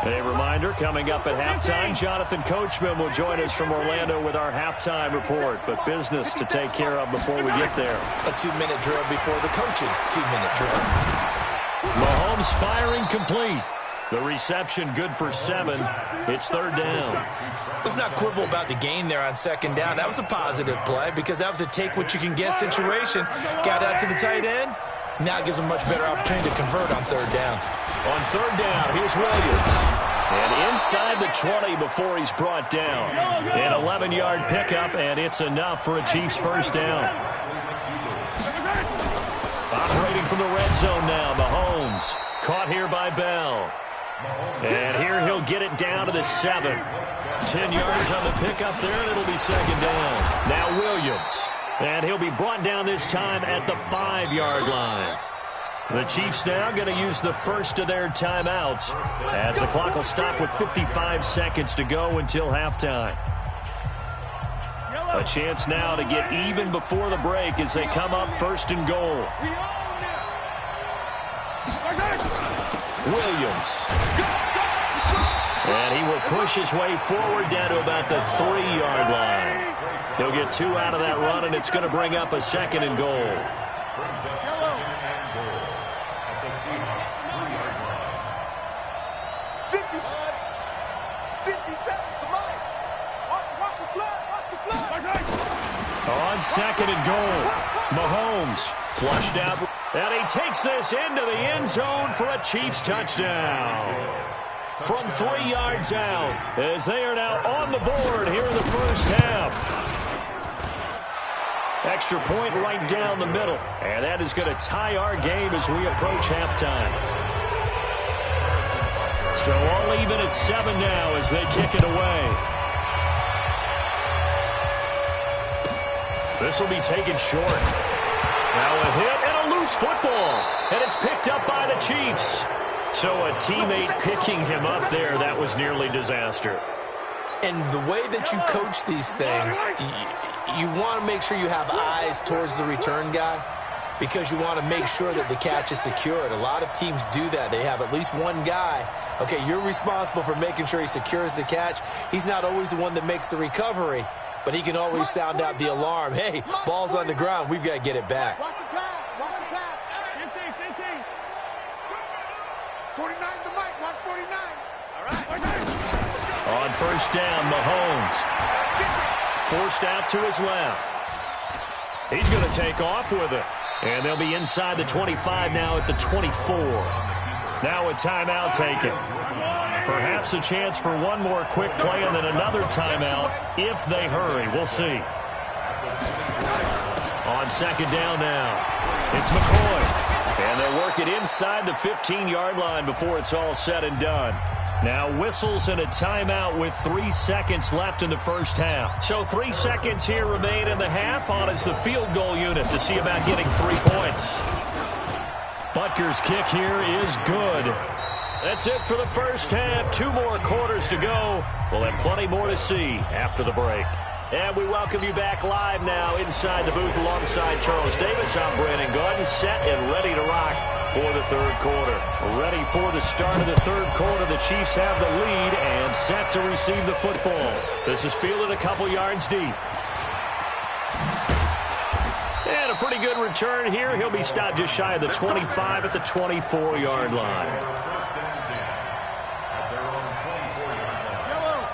A reminder, coming up at halftime, Jonathan Coachman will join us from Orlando with our halftime report. But business to take care of before we get there. A 2-minute drill before the coach's 2-minute drill. Mahomes firing complete. The reception good for 7. It's 3rd down. Let's not quibble about the gain there on 2nd down. That was a positive play because that was a take-what-you-can-get situation. Got out to the tight end. Now gives him a much better opportunity to convert on 3rd down. On 3rd down, here's Williams. And inside the 20 before he's brought down. An 11-yard pickup, and it's enough for a Chiefs 1st down. Operating from the red zone now, Mahomes. Caught here by Bell. And here he'll get it down to the 7. 10 yards on the pickup there, and it'll be 2nd down. Now Williams. And he'll be brought down this time at the 5-yard line. The Chiefs now going to use the first of their timeouts as the clock will stop with 55 seconds to go until halftime. A chance now to get even before the break as they come up 1st and goal. Williams. And he will push his way forward down to about the 3-yard line. He'll get 2 out of that run, and it's going to bring up a 2nd and goal. Brings up 2nd and goal at the Seahawks 3-yard line. 55, 57, come on. Watch the flag, watch the flag. On 2nd and goal, Mahomes flushed out. And he takes this into the end zone for a Chiefs touchdown. From 3 yards out, as they are now on the board here in the first half. Extra point right down the middle. And that is going to tie our game as we approach halftime. So all even at 7 now as they kick it away. This will be taken short. Now a hit and a loose football. And it's picked up by the Chiefs. So a teammate picking him up there, that was nearly disaster. And the way that you coach these things, you want to make sure you have eyes towards the return guy because you want to make sure that the catch is secured. A lot of teams do that. They have at least one guy. Okay, you're responsible for making sure he secures the catch. He's not always the one that makes the recovery, but he can always sound out the alarm. Hey, ball's on the ground. We've got to get it back. Watch the pass, watch the pass. 15. 49's the mic, watch 49. All right. On 1st down, Mahomes. Forced out to his left. He's going to take off with it. And they'll be inside the 25 now at the 24. Now a timeout taken. Perhaps a chance for one more quick play and then another timeout if they hurry. We'll see. On 2nd down now, it's McCoy. And they'll work it inside the 15-yard line before it's all said and done. Now whistles and a timeout with 3 seconds left in the first half. So 3 seconds here remain in the half on as the field goal unit to see about getting 3 points. Butker's kick here is good. That's it for the first half. 2 more quarters to go. We'll have plenty more to see after the break. And we welcome you back live now inside the booth alongside Charles Davis. I'm Brandon Gordon, set and ready to rock for the 3rd quarter. Ready for the start of the 3rd quarter. The Chiefs have the lead and set to receive the football. This is fielded a couple yards deep. And a pretty good return here. He'll be stopped just shy of the 25 at the 24-yard line.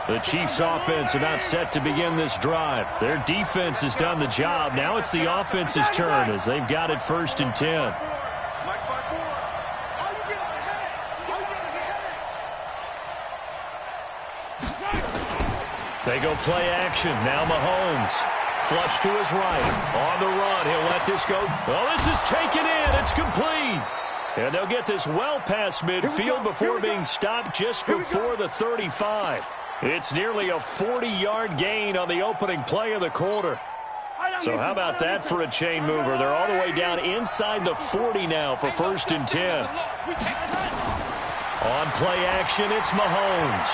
The Chiefs offense about set to begin this drive. Their defense has done the job. Now it's the offense's turn as they've got it 1st and 10. They go play action. Now Mahomes. Flush to his right. On the run. He'll let this go. Oh, this is taken in. It's complete. And they'll get this well past midfield before being stopped just before the 35. It's nearly a 40-yard gain on the opening play of the quarter. So how about that for a chain mover? They're all the way down inside the 40 now for 1st and 10. On play action, it's Mahomes.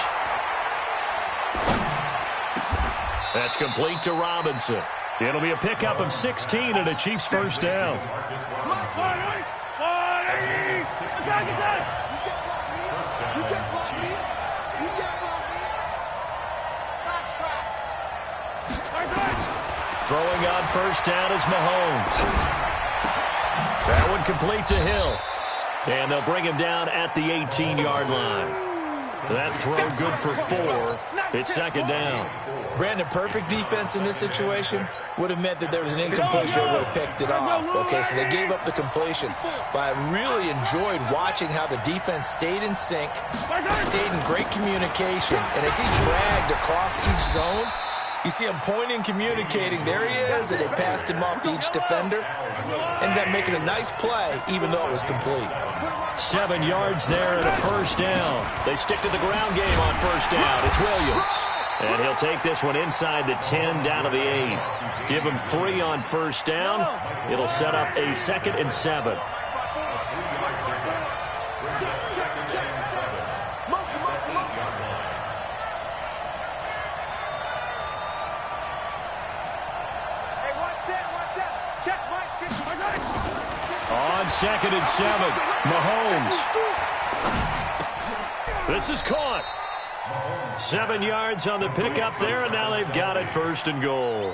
That's complete to Robinson. It'll be a pickup of 16 and a Chiefs 1st down. Throwing on first down is Mahomes. That one complete to Hill. And they'll bring him down at the 18-yard line. That throw good for 4. It's second down. Brandon, perfect defense in this situation would have meant that there was an incompletion that would have picked it off. Okay, so they gave up the completion. But I really enjoyed watching how the defense stayed in sync, stayed in great communication. And as he dragged across each zone, you see him pointing, communicating. There he is, and they passed him off to each defender. Ended up making a nice play, even though it was complete. 7 yards there and a first down. They stick to the ground game on first down. It's Williams. And he'll take this one inside the 10 down to the 8. Give him 3 on first down. It'll set up a 2nd and 7. On 2nd and 7, Mahomes. This is caught. 7 yards on the pickup there, and now they've got it 1st and goal.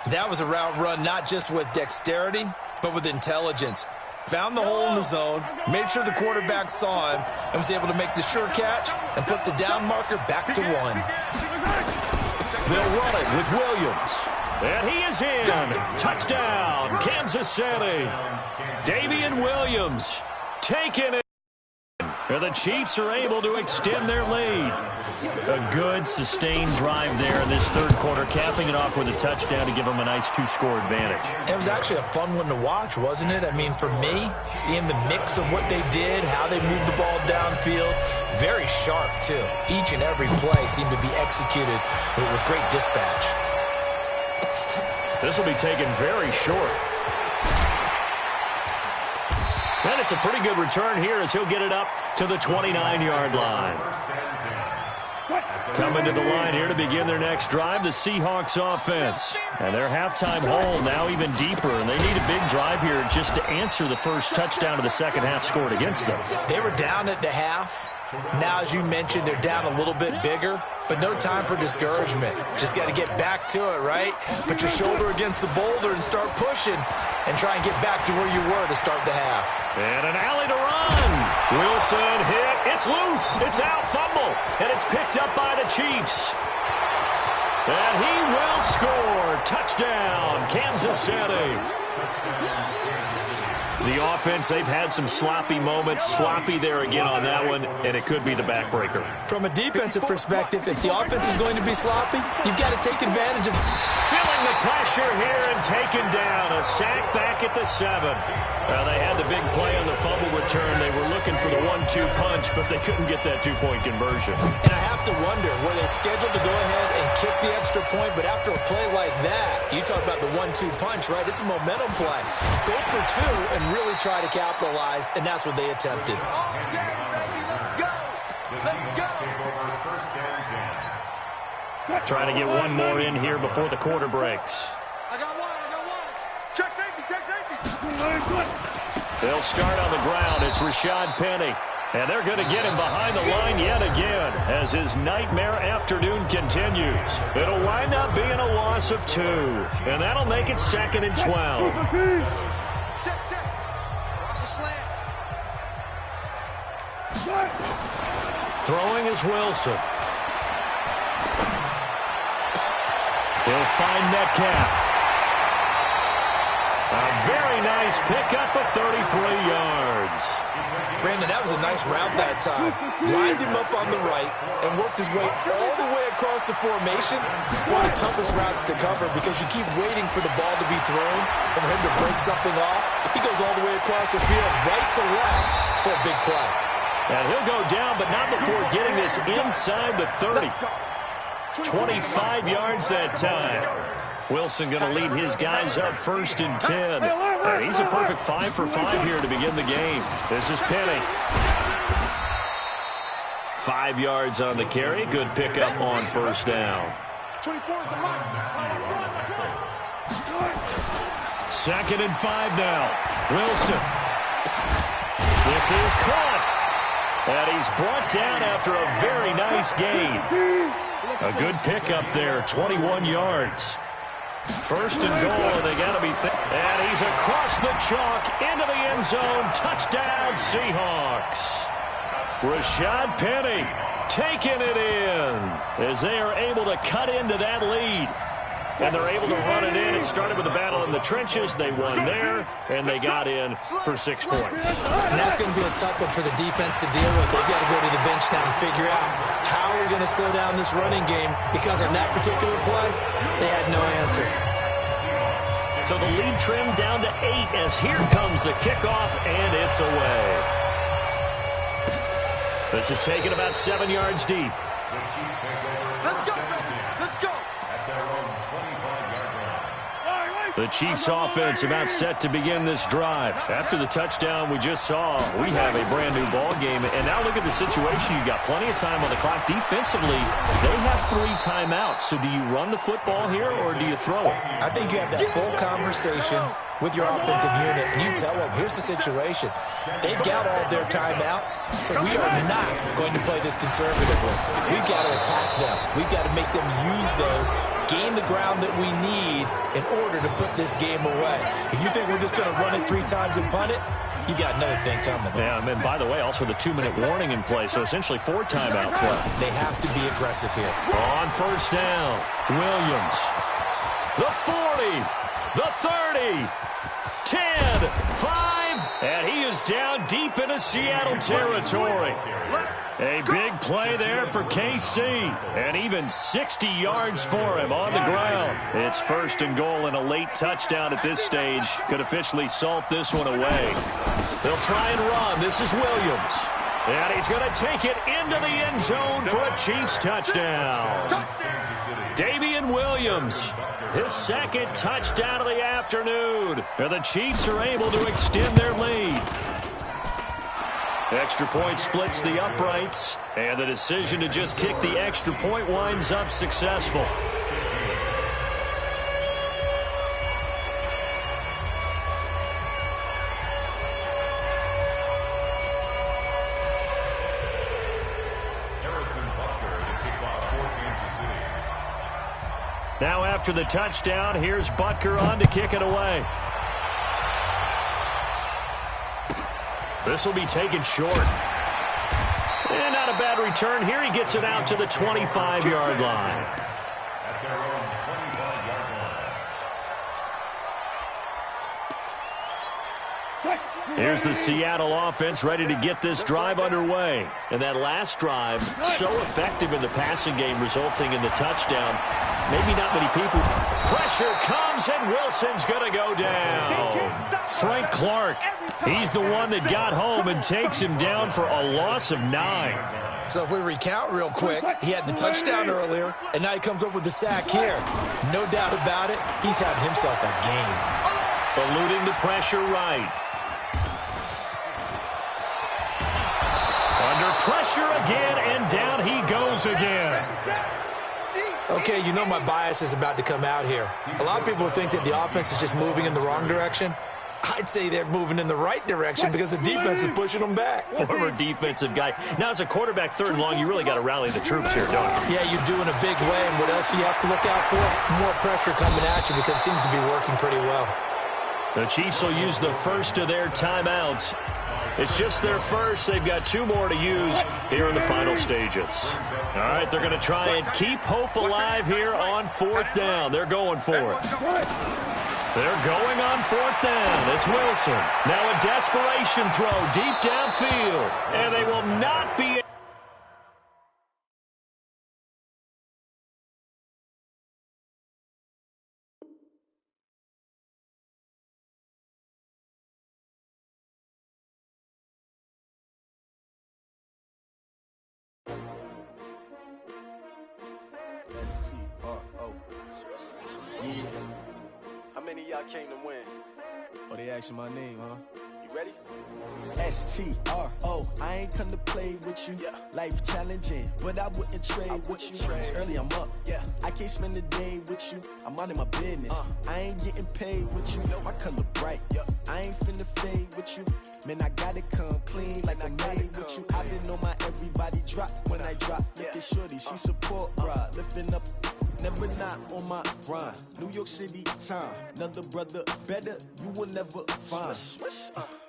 That was a route run not just with dexterity, but with intelligence. Found the hole in the zone, made sure the quarterback saw him, and was able to make the sure catch and put the down marker back to 1. They'll run it with Williams. And he is in. Touchdown, Kansas City. Damian Williams taking it. And the Chiefs are able to extend their lead. A good, sustained drive there in this third quarter, capping it off with a touchdown to give them a nice 2-score advantage. It was actually a fun one to watch, wasn't it? I mean, for me, seeing the mix of what they did, how they moved the ball downfield, very sharp, too. Each and every play seemed to be executed with great dispatch. This will be taken very short. And it's a pretty good return here as he'll get it up to the 29-yard line. Coming to the line here to begin their next drive, the Seahawks offense. And their halftime hole now even deeper, and they need a big drive here just to answer the first touchdown of the second half scored against them. They were down at the half. Now, as you mentioned, they're down a little bit bigger, but no time for discouragement. Just got to get back to it, right? Put your shoulder against the boulder and start pushing and try and get back to where you were to start the half. And an alley to run. Wilson hit. It's loose. It's out. Fumble. And it's picked up by the Chiefs. And he will score. Touchdown, Kansas City. The offense, they've had some sloppy moments. Sloppy there again on that one, and it could be the backbreaker. From a defensive perspective, if the offense is going to be sloppy, you've got to take advantage of it. Feeling the pressure here and taken down. A sack back at the 7. They had the big play on the fumble return. They were looking for the 1-2 punch, but they couldn't get that 2-point conversion. And I have to wonder, were they scheduled to go ahead and kick the extra point, but after a play like that, you talk about the 1-2 punch, right? It's a momentum play. Go for 2 and really try to capitalize, and that's what they attempted. Trying to get one more in here before the quarter breaks. I got one. Check safety. They'll start on the ground. It's Rashad Penny. And they're going to get him behind the line yet again as his nightmare afternoon continues. It'll wind up being a loss of 2. And that'll make it 2nd and 12. Throwing is Wilson. He'll find Metcalf. A very nice pickup of 33 yards. Brandon, that was a nice route that time. Lined him up on the right and worked his way all the way across the formation. One of the toughest routes to cover because you keep waiting for the ball to be thrown and for him to break something off. He goes all the way across the field, right to left for a big play. And he'll go down, but not before getting this inside the 30. 25 yards that time. Wilson going to lead his guys up 1st and 10. And he's a perfect 5 for 5 here to begin the game. This is Penny. 5 yards on the carry. Good pickup on first down. 24 is the mark. 2nd and 5 now. Wilson. This is caught. And he's brought down after a very nice gain. A good pickup there, 21 yards. First and goal, and they got to be and he's across the chalk into the end zone. Touchdown, Seahawks. Rashad Penny taking it in as they are able to cut into that lead. And they're able to run it in. It started with a battle in the trenches. They won there, and they got in for 6 points. And that's going to be a tough one for the defense to deal with. They've got to go to the bench now and figure out how we're going to slow down this running game, because on that particular play, they had no answer. So the lead trimmed down to 8 as here comes the kickoff, and it's away. This is taken about 7 yards deep. Let's go! Let's go! The Chiefs offense about set to begin this drive. After the touchdown we just saw, we have a brand new ball game. And now look at the situation. You got plenty of time on the clock. Defensively, they have 3 timeouts. So do you run the football here or do you throw it? I think you have that full conversation with your offensive unit, and you tell them, here's the situation. They've got all their timeouts, so we are not going to play this conservatively. We've got to attack them. We've got to make them use those, gain the ground that we need in order to put this game away. If you think we're just going to run it 3 times and punt it, you got another thing coming. Yeah, and then, by the way, also the 2-minute warning in play, so essentially 4 timeouts left. They have to be aggressive here. On first down, Williams. The 40, the 30, 10, 5, and he is down deep into Seattle territory. A big play there for KC, and even 60 yards for him on the ground. It's first and goal, and a late touchdown at this stage could officially salt this one away. They'll try and run. This is Williams, and he's going to take it into the end zone for a Chiefs touchdown. Damian Williams, his 2nd touchdown of the afternoon. And the Chiefs are able to extend their lead. Extra point splits the uprights, and the decision to just kick the extra point winds up successful. Now after the touchdown, here's Butker on to kick it away. This will be taken short. And not a bad return. Here he gets it out to the 25-yard line. At their own 25-yard line. Here's the Seattle offense ready to get this drive underway. And that last drive, so effective in the passing game, resulting in the touchdown. Maybe not many people. Pressure comes, and Wilson's going to go down. Frank Clark, he's the one that got home and takes him down for a loss of 9. So if we recount real quick, he had the touchdown earlier, and now he comes up with the sack here. No doubt about it, he's having himself a game. Eluding the pressure right. Under pressure again, and down he goes again. Okay, you know my bias is about to come out here. A lot of people think that the offense is just moving in the wrong direction. I'd say they're moving in the right direction because the defense is pushing them back. Former defensive guy. Now, as a quarterback, 3rd and long, you really got to rally the troops here, don't you? Yeah, you do in a big way, and what else do you have to look out for? More pressure coming at you because it seems to be working pretty well. The Chiefs will use the first of their timeouts. It's just their first. They've got 2 more to use here in the final stages. All right, they're going to try and keep hope alive here on 4th down. They're going for it. They're going on 4th down. It's Wilson. Now a desperation throw deep downfield. And they will not be... How many of y'all came to win? Oh, they asking my name, huh? You ready? S-T-R-O, I ain't come to play with you. Yeah. Life challenging, but I wouldn't trade with you. It's early, I'm up. Yeah. I can't spend the day with you. I'm out in my business. I ain't getting paid with you. My color bright. Yeah. I ain't finna fade with you. Man, I gotta come clean like I made with you. I've been on my everybody drop when I drop. Look at shorty, she support, bruh. Lifting up never not on my grind. New York City time, another brother better, you will never find.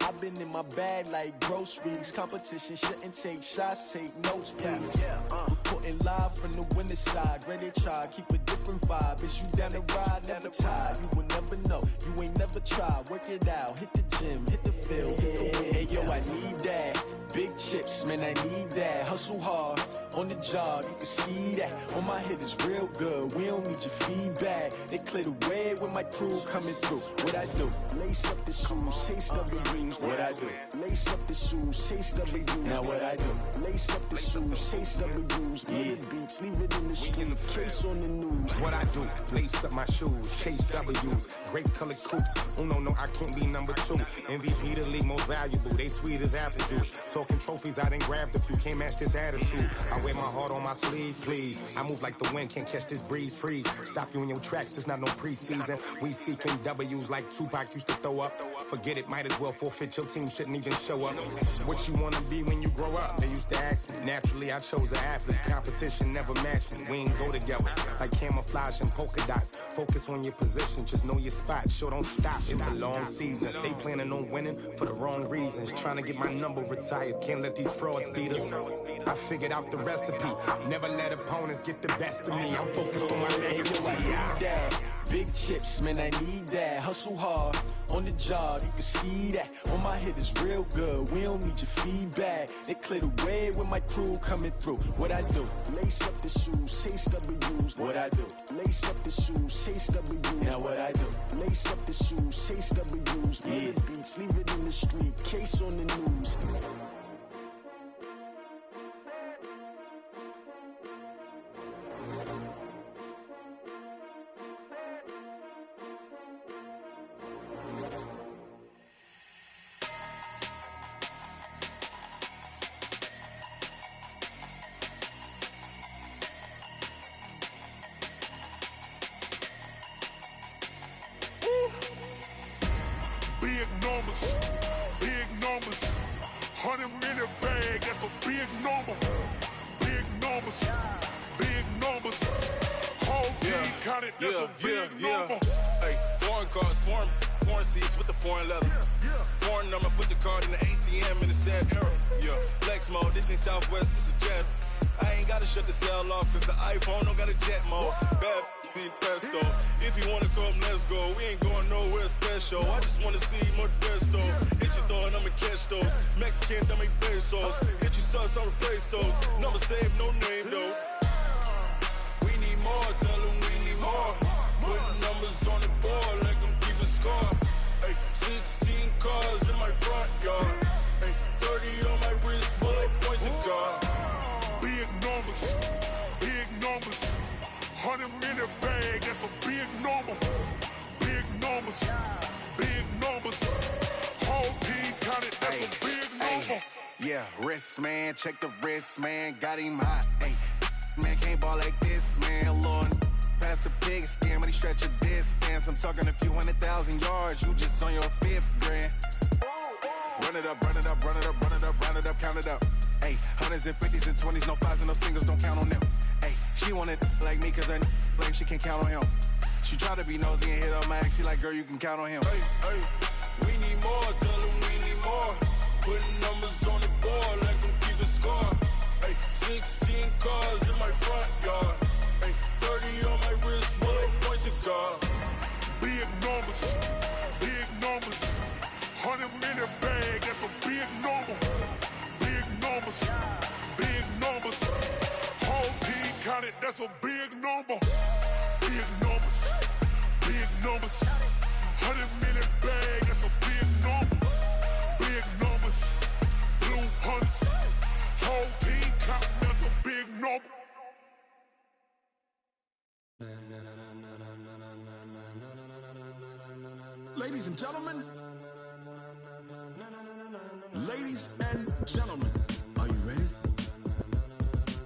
I've been in my bag like groceries. Competition shouldn't take shots, take notes, please. Reporting live from the winter side. Ready to try, keep a different vibe. Is you down the ride, never tired. You will never know, you ain't never tried. Work it out, hit the gym, hit the field, hit the wind. Hey yo, I need that. Big chips, man, I need that. Hustle hard, on the job, you can see that. On my hit is real good, we don't need your feedback. They clear the way with my crew coming through. What I do? Lace up the shoes, chase W's. What I do? Lace up the shoes, chase W's. Now what I do? Lace up the shoes, chase W's. Yeah. Beats, leave it in the street, case on the news. What I do? Lace up my shoes, chase W's. Great colored coops. No, I can't be number 2. MVP the league most valuable. They sweet as apple juice. Talking trophies, I done grabbed a few. Can't match this attitude. I wear my heart on my sleeve, please. I move like the wind, can't catch this breeze. Freeze. Stop you in your tracks, there's not no preseason. We seeking W's like Tupac used to throw up. Forget it, might as well forfeit. Your team shouldn't even show up. What you wanna be when you grow up? They used to ask me. Naturally, I chose an athlete. Competition never matched me. We ain't go together like camouflage and polka dots. Focus on your position, just know your spot. Sure, don't stop. It's a long season. They planning on winning for the wrong reasons. Trying to get my number retired. Can't let these frauds beat us. I figured out the recipe. Never let opponents get the best of me. I'm focused on my legacy. I need that. Big chips, man, I need that. Hustle hard, on the job, you can see that. On my hit is real good, we don't need your feedback. They clear the way with my crew coming through. What I do? Lace up the shoes, chase W's. What I do? Lace up the shoes, chase W's. Now what I do? Lace up the shoes, chase W's. Yeah. Beats, leave it in the street, case on the news. Big numbers, 100-minute bag, that's a big number. Big numbers, whole team counted, that's a big number. Hey, foreign cars, foreign seats with the foreign leather. Foreign number, put the card in the ATM in the sad era. Yeah, flex mode, this ain't Southwest, this a jet. I ain't gotta shut the cell off, cause the iPhone don't got a jet mode. Bad pesto. If you wanna come, let's go. We ain't going nowhere special. I just wanna see Modesto. Hit your thought, I'ma catch those. Mexican, I make pesos. Hit your sus, I'll replace those. Number saved, no name though. We need more, tell them we need more. Putting numbers on the board like I'm keeping score. Hey, 16 cars in my front yard. Hey, 30 on my wrist, bullet point to God. Big numbers, 100-minute bag, that's a big number. Big numbers, whole team counted, that's a big number. Yeah, wrist man, check the wrist man, got him hot. Ay, man can't ball like this, man. Lord, past the pig skin, but he stretch a distance. I'm talking a few 100,000 yards, you just on your 5th grand. Run it up, count it up. Ay, 100s and 50s and 20s, no 5s and no singles, don't count on them. Ay, she want it like me, cause her blame she can't count on him. She try to be nosy and hit on my ex, she like, girl, you can count on him. Hey, we need more, tell them we need more. Putting numbers on the board like I'm keeping score. Hey, 16 cars in my front yard. Hey, 30 on my wrist, bullet point to God. Big numbers, 100-minute bag, that's a big number. Big numbers, whole team counted, that's a big number. Big numbers, 100-minute bag, that's a big number. Big numbers, blue hunts, whole team counting, that's a big number. Ladies and gentlemen, are you ready?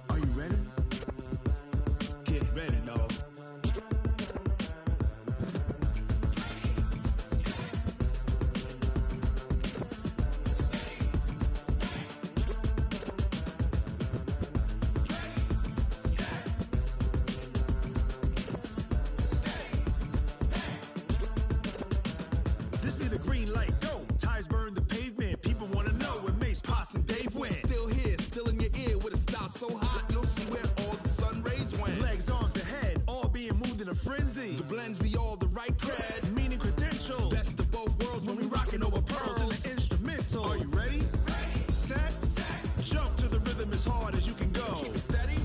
Are you ready? Get ready, dog. This be the green light, go. Tires burn the pavement. People want to know where Mace, Pops, and Dave went. Still here, still in your ear with a style so hot. You'll see where all the sun rays went. Legs, arms, the head, all being moved in a frenzy. The blends be all the right cred. Meaning credentials. Best of both worlds when we rockin' over pearls. In the instrumental. Are you ready? Set. Jump to the rhythm as hard as you can go. Keep it steady.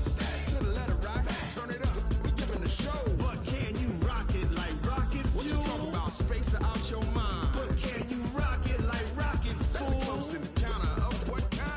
To the letter rock. Turn it up. We giving a show. But can you rock it like rocket fuel? What you talking about? Space or out your mind? But can you rock it like rockets, fool? That's a close encounter of what kind?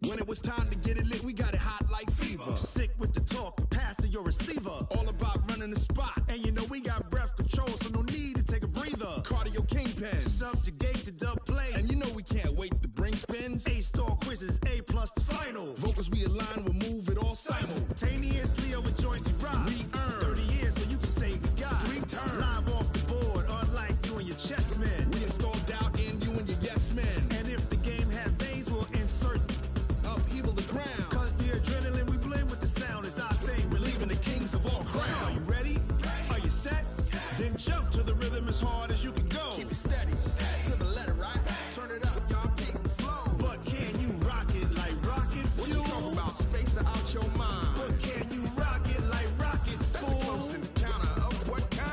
When it was time to get it lit, we got it hot like fever. Sick with the talk, passing your receiver. All about running the spot. And you know we got breath control, so no need to take a breather. Cardio kingpin. Subjugate the dub play. And you know we can't wait to bring spins. A-star quizzes, A+ the final. Vocals we align, we'll move it all simultaneously over joints we rock. We earn 30 years so you can say we got 3 turns. Live off the board, unlike you and your chess men. We install doubt in you and your yes men. And if the game had veins, we'll insert upheaval the ground. Cause the adrenaline we blend with the sound is our thing. We're leaving the kings of all crowns. So are you ready? Are you set? Then jump to the rhythm as hard as you can go. Keep it steady. To the letter right. Turn it up, y'all keep the flow. But can you rock it like rocket fuel? What you talking about? Space or out your mind? But can you rock it like rockets, That's fool? a close encounter of what kind?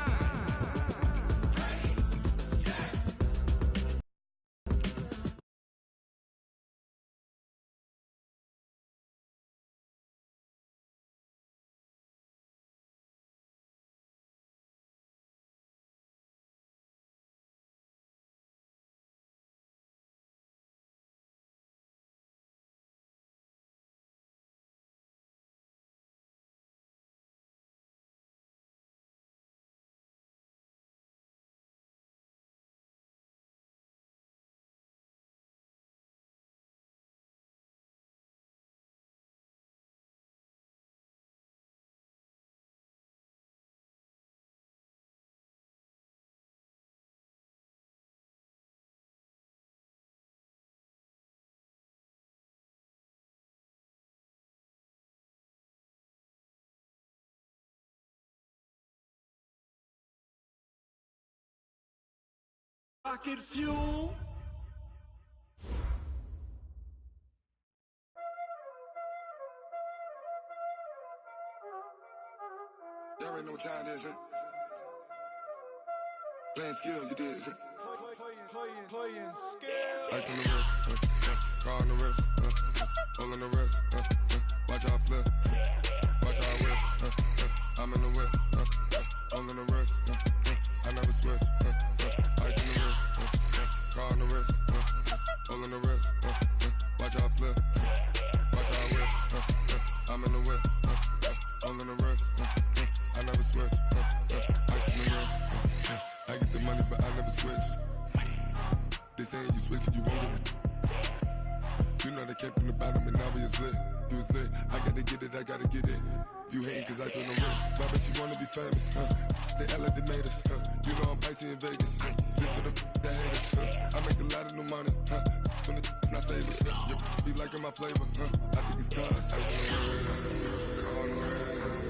Rocket fuel. Y'all already know what time it is, huh? Playing skills, you did, huh? Playing skills. Ice on the wrist, car on the wrist, hole on the wrist, watch how I flip, watch how I whip, I'm in the whip, hole on the wrist, I never switch, ice on the wrist, car on the wrist, hole on the wrist, watch how I flip, watch how I whip, I'm in the whip, hole on the wrist, I never switch, ice on the wrist, I get the money but I never switch. They saying you switch and you won't get it. You know they came from the bottom and now we is lit. You was lit, I gotta get it, I gotta get it. You hating cause ice on the wrist. Why bet you wanna be famous, They act like they made us, You know I'm icy in Vegas, This for the that hate us, I make a lot of new money, When it's not savers, You be liking my flavor, I think it's cause ice on the wrist, on the wrist,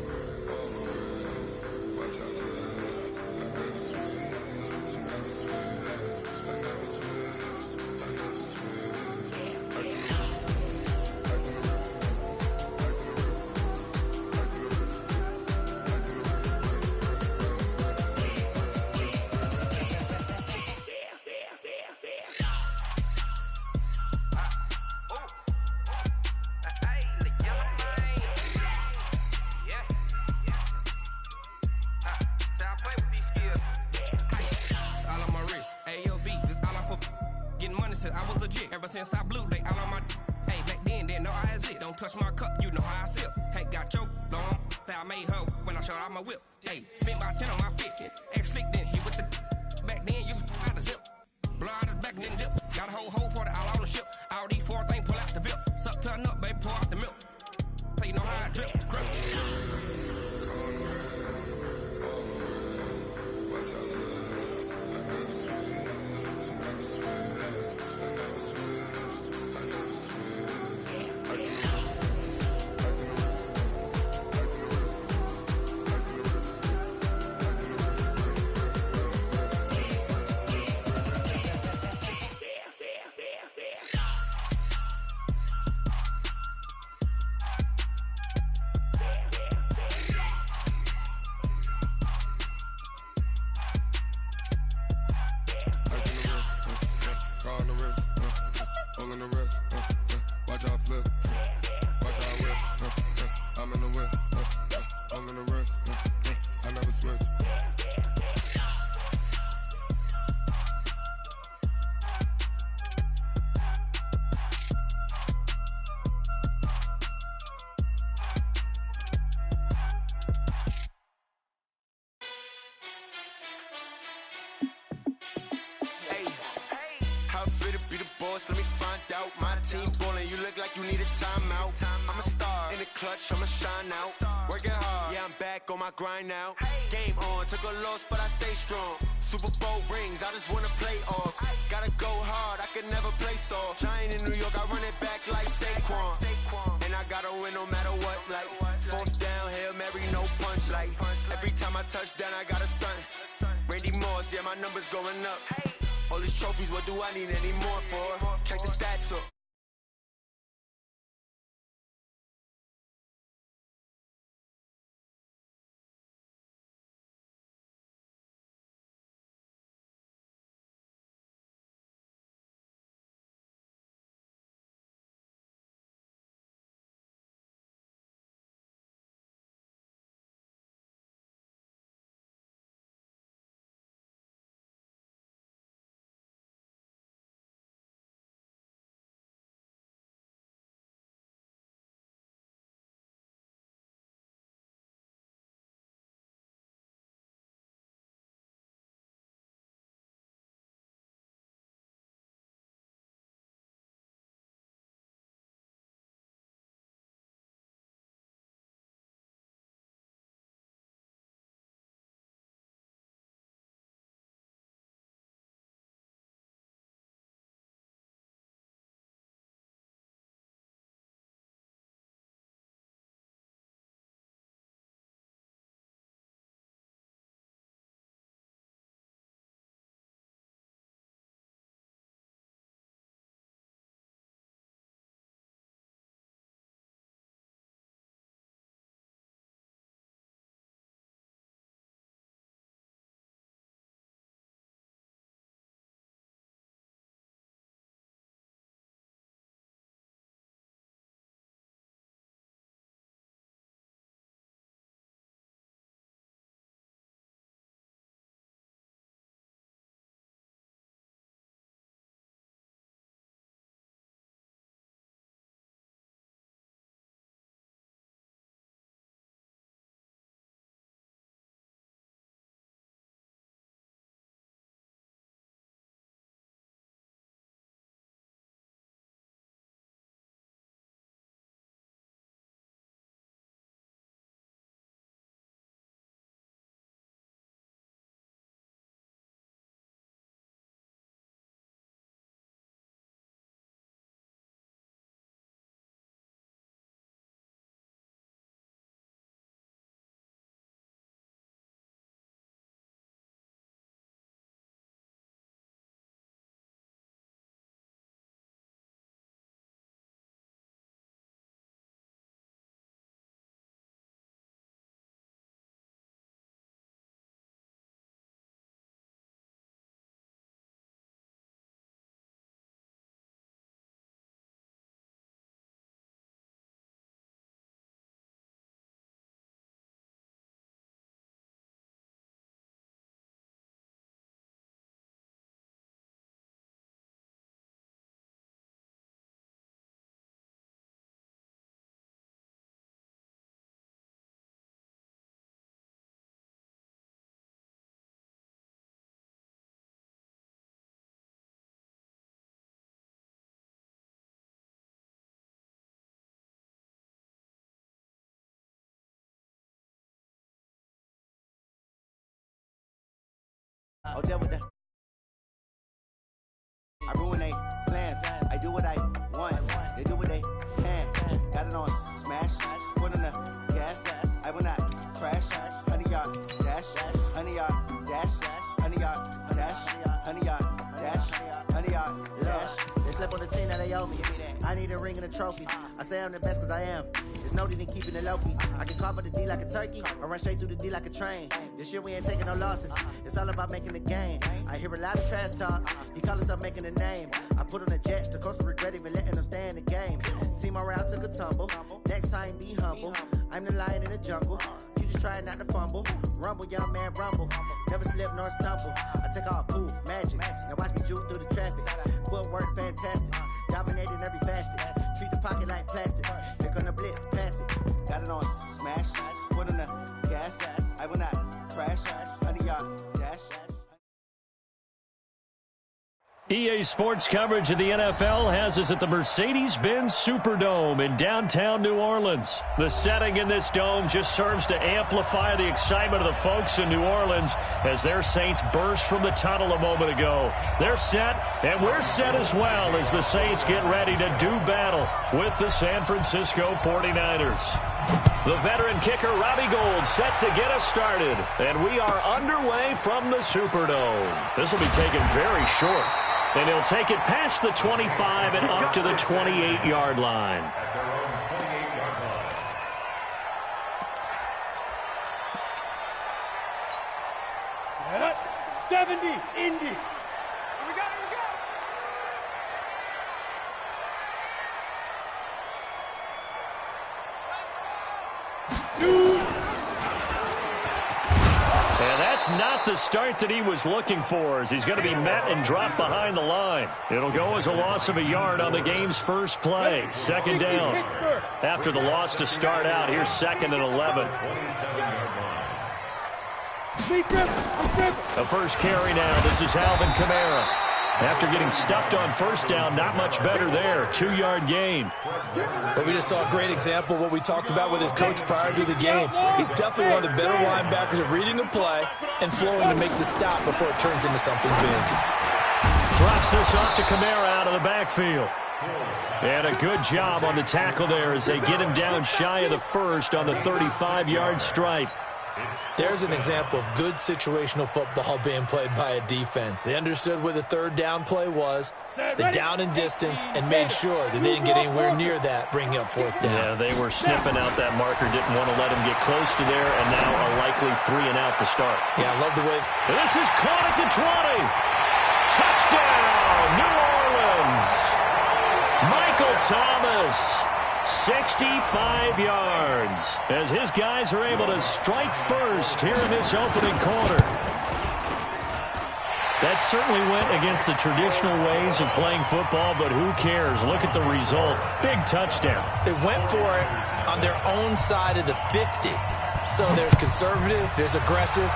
on the wrist. Watch out for this, I never switch, I never switch. I never switch, I never switch. Ice in the wrist, ice in the wrist, ice in the wrist, ice in the wrist, ice in the wrist, I was legit ever since I blew they all on my hey back then didn't know I exist. Don't touch my cup, you know how I sip. Hey, got your long say I made her when I showed out my whip. Hey, spent my 10 on my fit. Ex slick then hit with the back then used to out the zip. Blow out his back then dip. Got a whole party all on the ship. All these 4 things pull out the VIP. Suck turn up, baby, pour out the milk. So you know how I drip. Crap. Ice in the wrist, ice in the wrist, ice in the wrist, all in the wrist. Watch how I flip. Watch how I whip. I'm in the whip. All in the wrist. I never switch. How fit to be the boss? Let me find out. My team ballin', you look like you need a timeout. I'm a star in the clutch, I'ma shine out. Working hard, yeah, I'm back on my grind now. Game on, took a loss, but I stay strong. Super Bowl rings, I just wanna play off. Gotta go hard, I can never play soft. Giant in New York, I run it back like Saquon. And I gotta win no matter what, like fourth down, Hail Mary, no punch. Like every time I touch down, I gotta stunt. Randy Moss, yeah, my numbers going up. All these trophies, what do I need any more for? Check the stats up. Oh, that with the I ruin they plans. I do what I want. They do what they can. Got it on smash. Foot on the gas. I will not crash. Honey yard dash. Honey yard dash. Honey yard dash. Honey yard dash. Honey yard dash. They slept on the team that they owe me. I I need a ring and a trophy. I say I'm the best cause I am. There's no need in keeping it low-key. I can carve up the D like a turkey or run straight through the D like a train. This year we ain't taking no losses. It's all about making the game. I hear a lot of trash talk. He call himself making a name. I put on the Jets. The coach will regret even letting them stay in the game. Team morale took a tumble. Next time be humble. I'm the lion in the jungle. You just trying not to fumble. Rumble, young man, rumble. Never slip nor stumble. I take off, poof, magic. Now watch me juke through the traffic. Footwork fantastic. Dominating every facet. Treat the pocket like plastic. Here come the blitz, pass it. Got it on smash. Put on the gas. I will not crash. 100-yard dash. EA Sports coverage of the NFL has us at the Mercedes-Benz Superdome in downtown New Orleans. The setting in this dome just serves to amplify the excitement of the folks in New Orleans as their Saints burst from the tunnel a moment ago. They're set, and we're set as well as the Saints get ready to do battle with the San Francisco 49ers. The veteran kicker Robbie Gould set to get us started, and we are underway from the Superdome. This will be taken very short. And he'll take it past the 25 and up to the 28-yard line. At their own 28-yard line. Set. 70, Indy. Here we go, here we go. Dude. And that's not the start that he was looking for, as he's going to be met and dropped behind the line. It'll go as a loss of a yard on the game's first play. Second down. After the loss to start out, here's 2nd and 11. 27-yard line. The first carry now. This is Alvin Kamara. After getting stuffed on first down, not much better there. 2-yard gain. But we just saw a great example of what we talked about with his coach prior to the game. He's definitely one of the better linebackers at reading a play and flowing to make the stop before it turns into something big. Drops this off to Kamara out of the backfield. And a good job on the tackle there as they get him down shy of the first on the 35-yard stripe. There's an example of good situational football being played by a defense. They understood where the third down play was, the down and distance, and made sure that they didn't get anywhere near that, bringing up fourth down. Yeah, they were sniffing out that marker, didn't want to let him get close to there, and now a likely 3 and out to start. Yeah, I love the way. This is caught at the 20. Touchdown, New Orleans. Michael Thomas. 65 yards as his guys are able to strike first here in this opening quarter. That certainly went against the traditional ways of playing football, but who cares? Look at the result. Big touchdown. They went for it on their own side of the 50. So there's conservative, there's aggressive,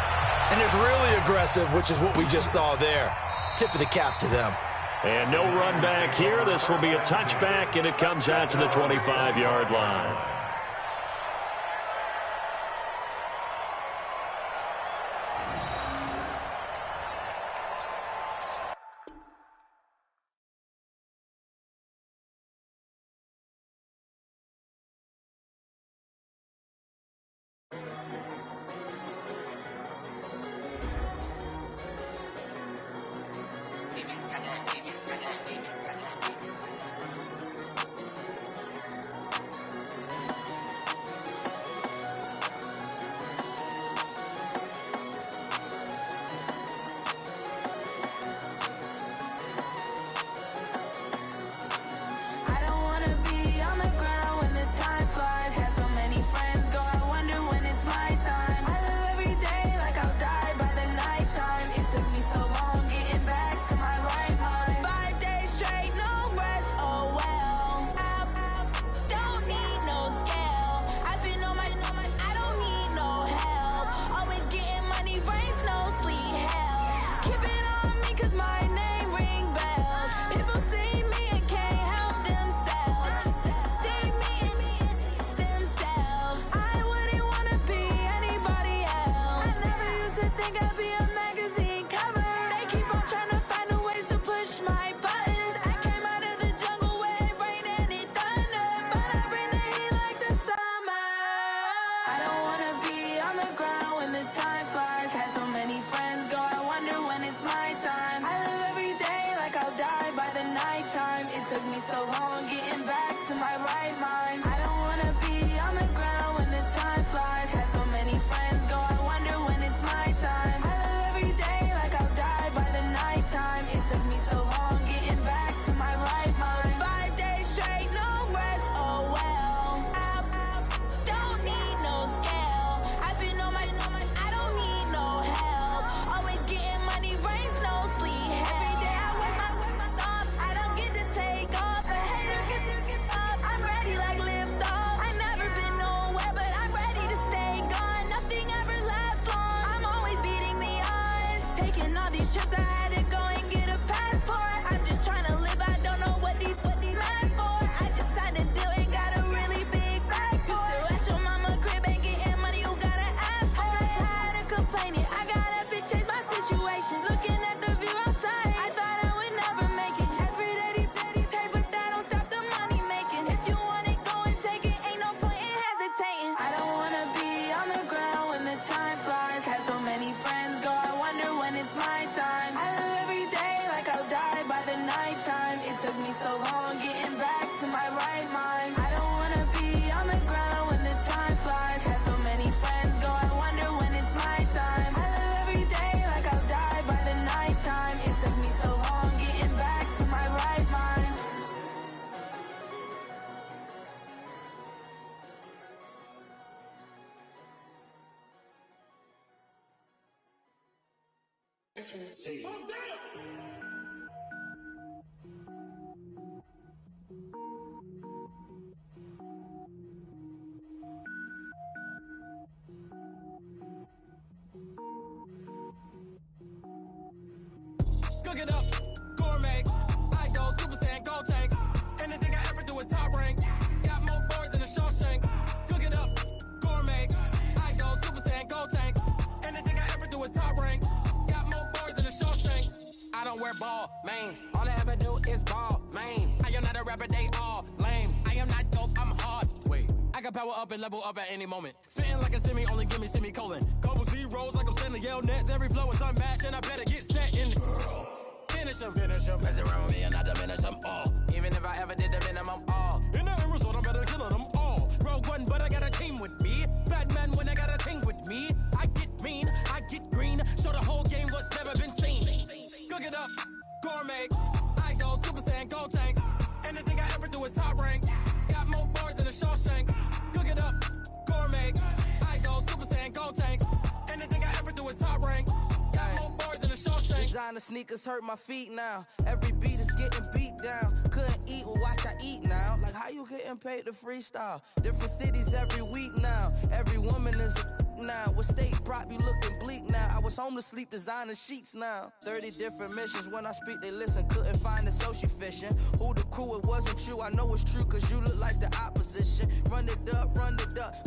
and there's really aggressive, which is what we just saw there. Tip of the cap to them. And no run back here. This will be a touchback, and it comes out to the 25-yard line. all these trips, I had to go and get a passport. I'm just trying to live, I don't know what these mad for. I just signed a deal and got a really big bag for it. Still at your mama crib and getting money, you gotta ask for it. I'm tired of complaining, I gotta change my situation. Looking at the view outside, I thought I would never make it. Every day they take, but that don't stop the money making. If you want it, go and take it, ain't no point in hesitating. I don't wanna be on the ground when the time flies. Had so many friends go, I wonder when it's my time. I live every day like I'll die by the nighttime. It took me so long getting back to my right mind. I don't wanna be on the ground when the time flies. Had so many friends go, I wonder when it's my time. I live every day like I'll die by the nighttime. It took me so long getting back to my right mind. Cook it up, gourmet. I go Super Saiyan, gold tank. Anything I ever do is top rank. Got more boys than a Shawshank. Cook it up, gourmet. I go Super Saiyan, gold tank. Anything I ever do is top rank. Got more boys than a Shawshank. I don't wear ball mains. All I ever do is ball main. I am not a rapper, they all lame. I am not dope, I'm hard. Wait, I can power up and level up at any moment. Spitting like a semi, only give me semicolon. Couple zeros like I'm sending yell nets. Every flow is unmatched and I better get set in. Finish them. Mess around with me and I diminish them all. Even if I ever did the minimum, all. In the end result, I'm better killing them all. Rogue One, but I got a team with me. Batman when I got a team with me. I get mean, I get green. Show the whole game what's never been seen. Cook it up, gourmet. I go Super Saiyan, gold tank. Anything I ever do is top rank. Got more bars than a Shawshank. Cook it up, gourmet. I go Super Saiyan, gold tank. Anything I ever do is top rank. Got more bars than a Shawshank. Designer sneakers hurt my feet now. Every beat is getting beat down. Couldn't eat, well watch I eat now. Like how you getting paid to freestyle? Different cities every week now. Every woman is a now. What state prop you looking bleak now? I was homeless, sleep designer sheets now. 30 different missions. When I speak they listen. Couldn't find it, so she fishing. Who the crew? It wasn't you. I know it's true cause you look like the opposition. Run it up.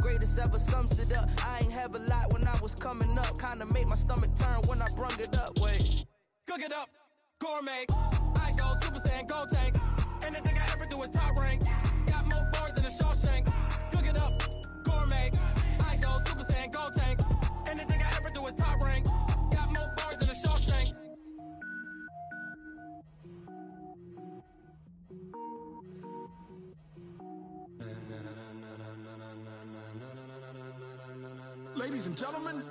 Greatest ever sums it up. I ain't have a lot when I was coming up. Kinda made my stomach turn when I brung it up. Wait. Cook it up, gourmet. I go Super Saiyan, gold tank. Anything I ever do is top rank. Got more bars than a Shawshank. Cook it up, gourmet. I go Super Saiyan, gold tank. Anything I ever do is top rank. Got more bars than a Shawshank. Ladies and gentlemen,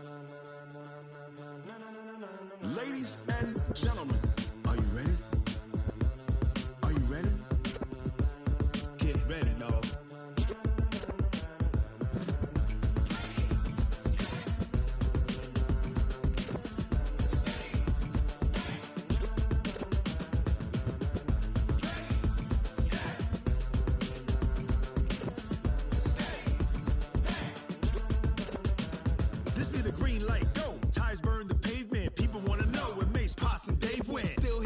ladies and gentlemen, are you ready? Are you ready? Get ready, dog. This be the green light, go. Tires burn the pavement. People wanna know when Mace, Poss, and Dave win. Still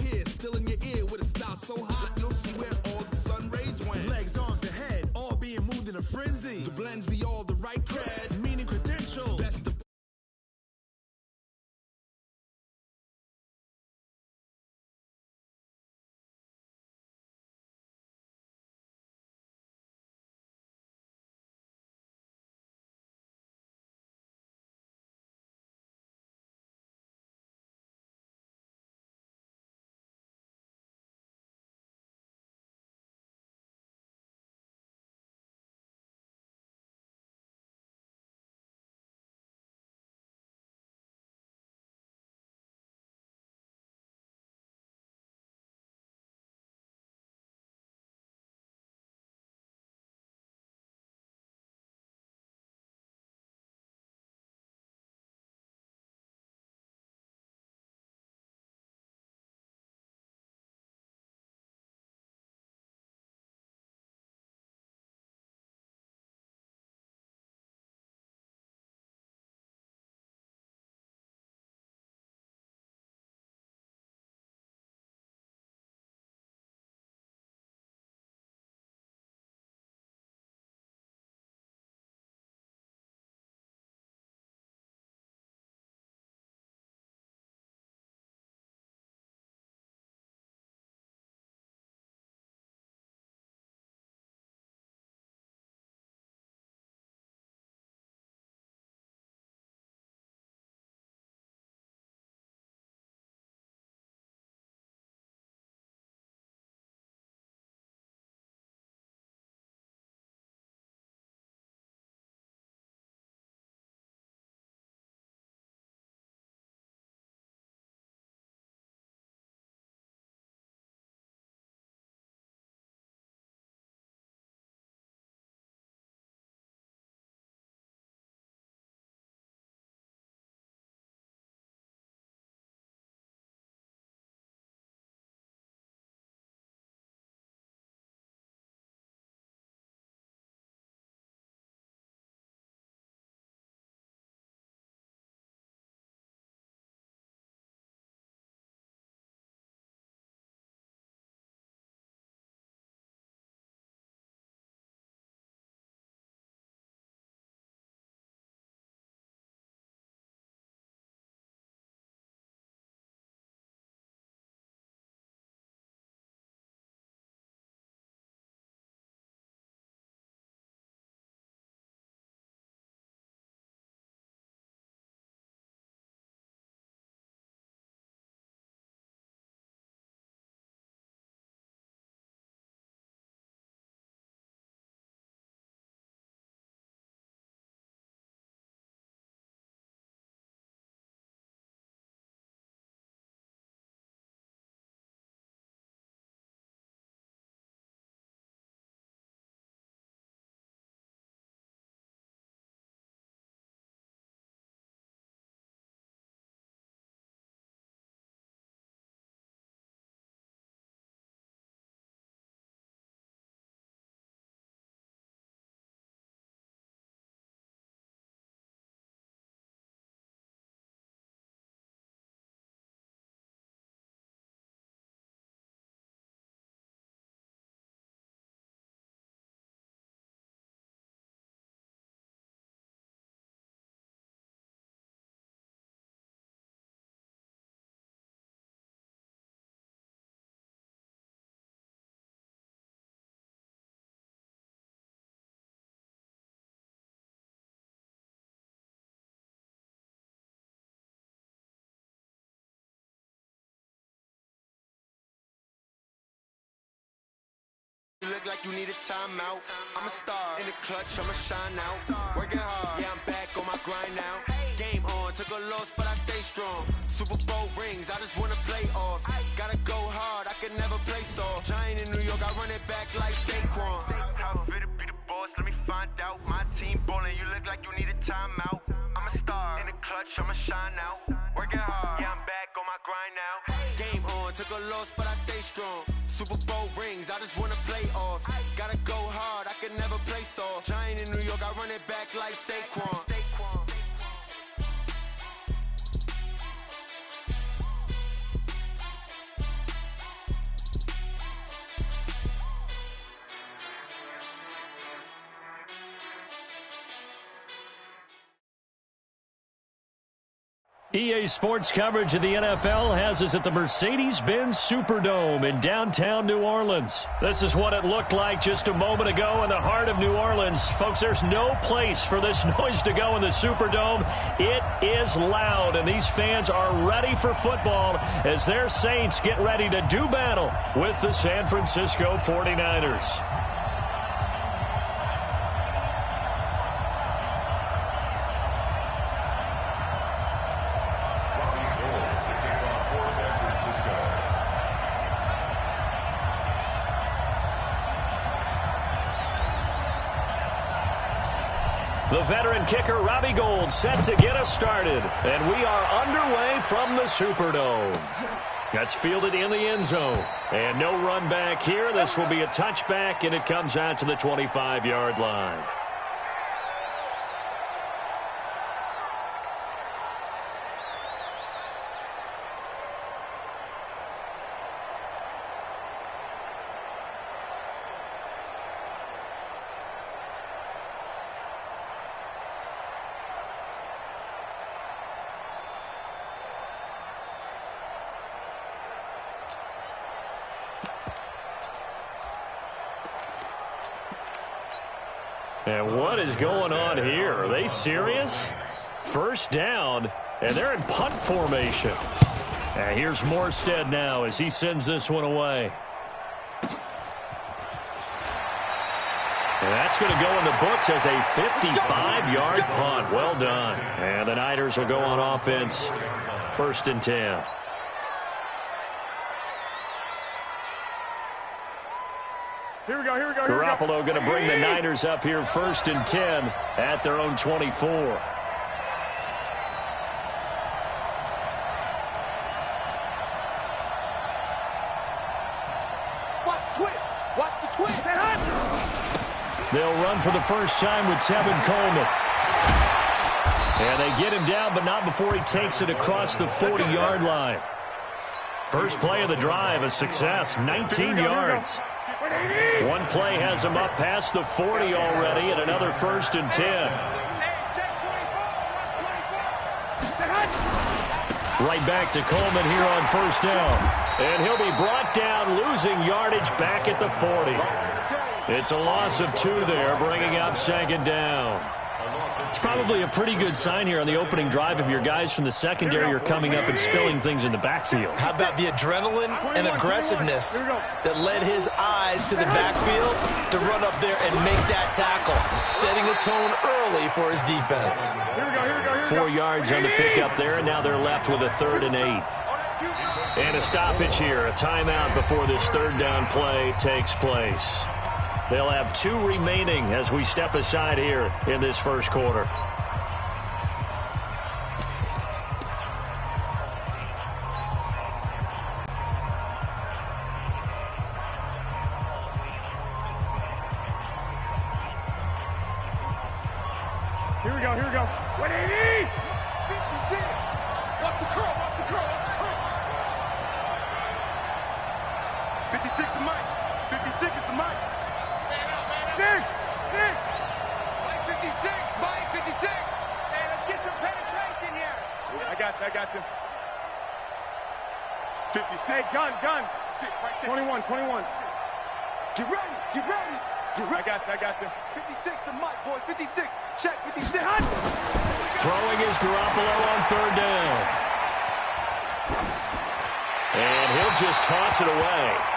look like you need a timeout. I'm a star in the clutch, I'ma shine out. Working hard, yeah, I'm back on my grind now. Game on, took a loss, but I stay strong. Super Bowl rings, I just wanna play off. Gotta go hard, I can never play soft. Giant in New York, I run it back like Saquon. How fit to be the boss, let me find out. My team ballin', you look like you need a timeout. I'm a star in the clutch, I'ma shine out. Working hard, yeah, I'm back on my grind now. Game on, took a loss, but I stay strong. Super Bowl rings, I just wanna play off. Gotta go hard, I can never play soft. Giant in New York, I run it back like Saquon. EA Sports coverage of the NFL has us at the Mercedes-Benz Superdome in downtown New Orleans. This is what it looked like just a moment ago in the heart of New Orleans. Folks, there's no place for this noise to go in the Superdome. It is loud, and these fans are ready for football as their Saints get ready to do battle with the San Francisco 49ers. The veteran kicker, Robbie Gould, set to get us started. And we are underway from the Superdome. That's fielded in the end zone. And no run back here. This will be a touchback, and it comes out to the 25-yard line. And what is going on here? Are they serious? First down, and they're in punt formation. And here's Morstead now as he sends this one away. And that's going to go in the books as a 55-yard punt. Well done. And the Niners will go on offense. 1st and 10. Here we go, here we go. Garoppolo going to bring the Niners up here 1st and 10 at their own 24. Watch the twist. Watch the twist. They'll run for the first time with Tevin Coleman. And they get him down, but not before he takes it across the 40-yard line. First play of the drive, a success, 19 yards. One play has him up past the 40 already, and another 1st and 10. Right back to Coleman here on 1st down. And he'll be brought down, losing yardage back at the 40. It's a loss of 2 there, bringing up 2nd down. It's probably a pretty good sign here on the opening drive if your guys from the secondary are coming up and spilling things in the backfield. How about the adrenaline and aggressiveness that led his eyes to the backfield to run up there and make that tackle, setting a tone early for his defense. 4 yards on the pickup there, and now they're left with a 3rd and 8. And a stoppage here, a timeout before this 3rd down play takes place. They'll have 2 remaining as we step aside here in this first quarter. Here we go, here we go. 180! 56! Watch the curl, watch the curl, watch the curl. 56 is Mike. 56 is the Mike. Mike 56, Mike 56. Hey, let's get some penetration here. I got you. 56. Hey, gun. 6 right there. 21. Get ready. I got you. 56 to Mike, boys. 56. Check 56. Throwing is Garoppolo on 3rd down. And he'll just toss it away.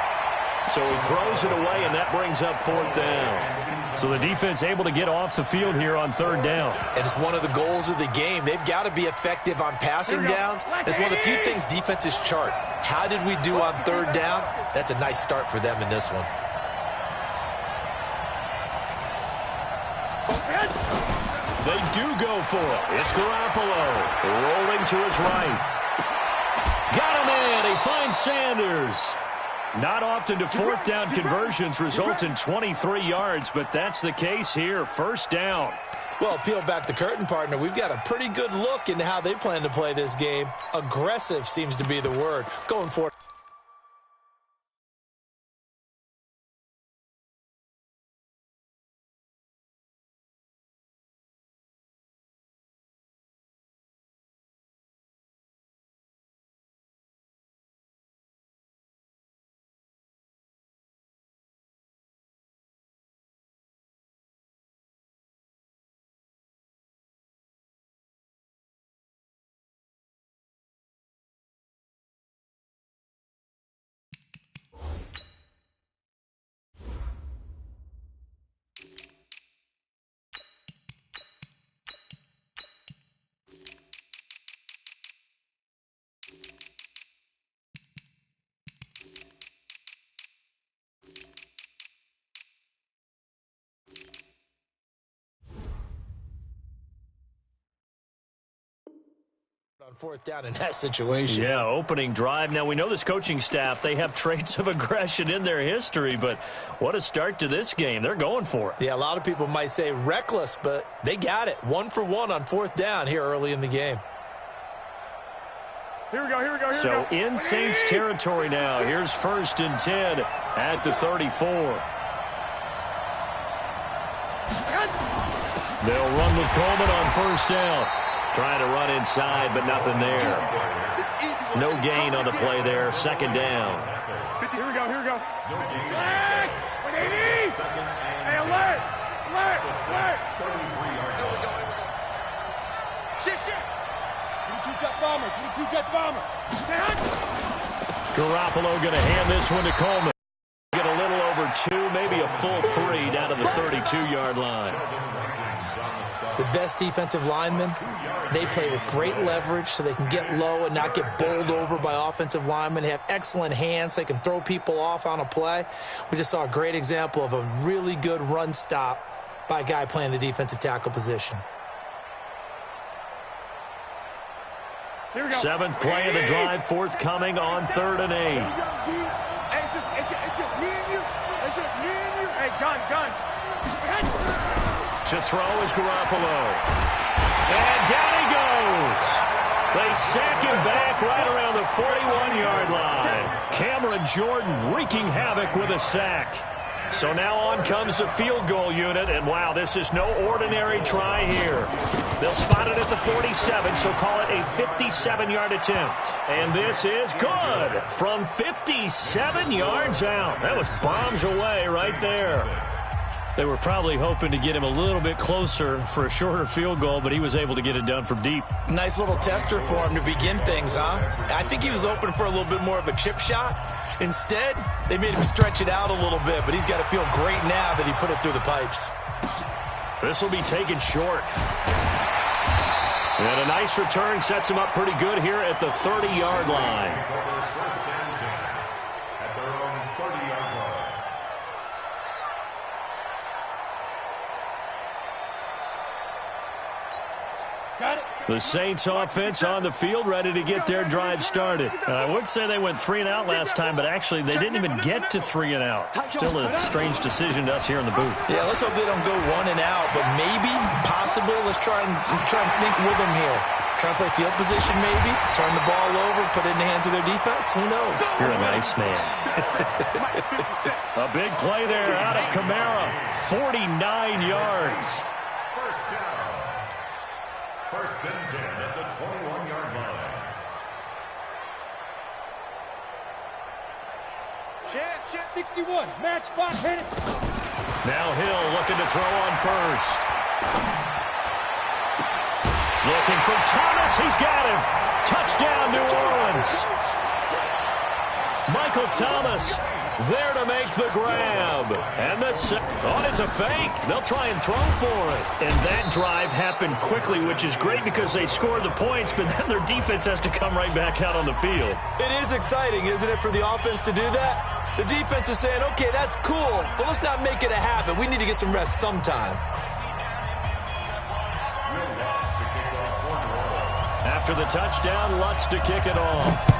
So he throws it away, and that brings up 4th down. So the defense able to get off the field here on 3rd down. And it's one of the goals of the game. They've got to be effective on passing downs. It's one of the few things defenses chart. How did we do on 3rd down? That's a nice start for them in this one. They do go for it. It's Garoppolo rolling to his right. Got him in. He finds Sanders. Not often do 4th down conversions result in 23 yards, but that's the case here. 1st down. Well, peel back the curtain, partner. We've got a pretty good look into how they plan to play this game. Aggressive seems to be the word. Going for it. On 4th down in that situation. Yeah, opening drive. Now, we know this coaching staff, they have traits of aggression in their history, but what a start to this game. They're going for it. Yeah, a lot of people might say reckless, but they got it. 1 for 1 on 4th down here early in the game. Here we go. So in Saints territory now. Here's 1st and 10 at the 34. They'll run with Coleman on 1st down. Trying to run inside, but nothing there. No gain on the play there. 2nd down. Here we go. Flag! 180! Hey, alert! Shit! Give me 2 jet bomber. Garoppolo going to hand this one to Coleman. Get a little over 2, maybe a full 3 down to the 32-yard line. The best defensive linemen, they play with great leverage so they can get low and not get bowled over by offensive linemen. They have excellent hands. They can throw people off on a play. We just saw a great example of a really good run stop by a guy playing the defensive tackle position. 7th play of the drive, forthcoming on 3rd and 8. Hey, it's just me and you. Hey, gun. To throw is Garoppolo. And down he goes. They sack him back right around the 41-yard line. Cameron Jordan wreaking havoc with a sack. So now on comes the field goal unit, and wow, this is no ordinary try here. They'll spot it at the 47, so call it a 57-yard attempt. And this is good from 57 yards out. That was bombs away right there. They were probably hoping to get him a little bit closer for a shorter field goal, but he was able to get it done from deep. Nice little tester for him to begin things, huh? I think he was open for a little bit more of a chip shot. Instead, they made him stretch it out a little bit, but he's got to feel great now that he put it through the pipes. This will be taken short. And a nice return sets him up pretty good here at the 30-yard line. The Saints offense on the field, ready to get their drive started. I would say they went 3 and out last time, but actually they didn't even get to 3 and out. Still a strange decision to us here in the booth. Yeah, let's hope they don't go 1 and out, but maybe, possibly, let's try and think with them here. Try and play field position maybe, turn the ball over, put it in the hands of their defense. Who knows? You're a nice man. A big play there out of Kamara, 49 yards. First and 10 at the 21-yard line. Chance, 61. Match spot, hit it. Now Hill looking to throw on first. Looking for Thomas. He's got him. Touchdown, New Orleans. Michael Thomas There to make the grab. And it's a fake. They'll try and throw for it. And that drive happened quickly, which is great because they scored the points, but then their defense has to come right back out on the field. It is exciting, isn't it, for the offense to do that? The defense is saying, okay, that's cool, but let's not make it a habit. We need to get some rest sometime. After the touchdown, Lutz to kick it off.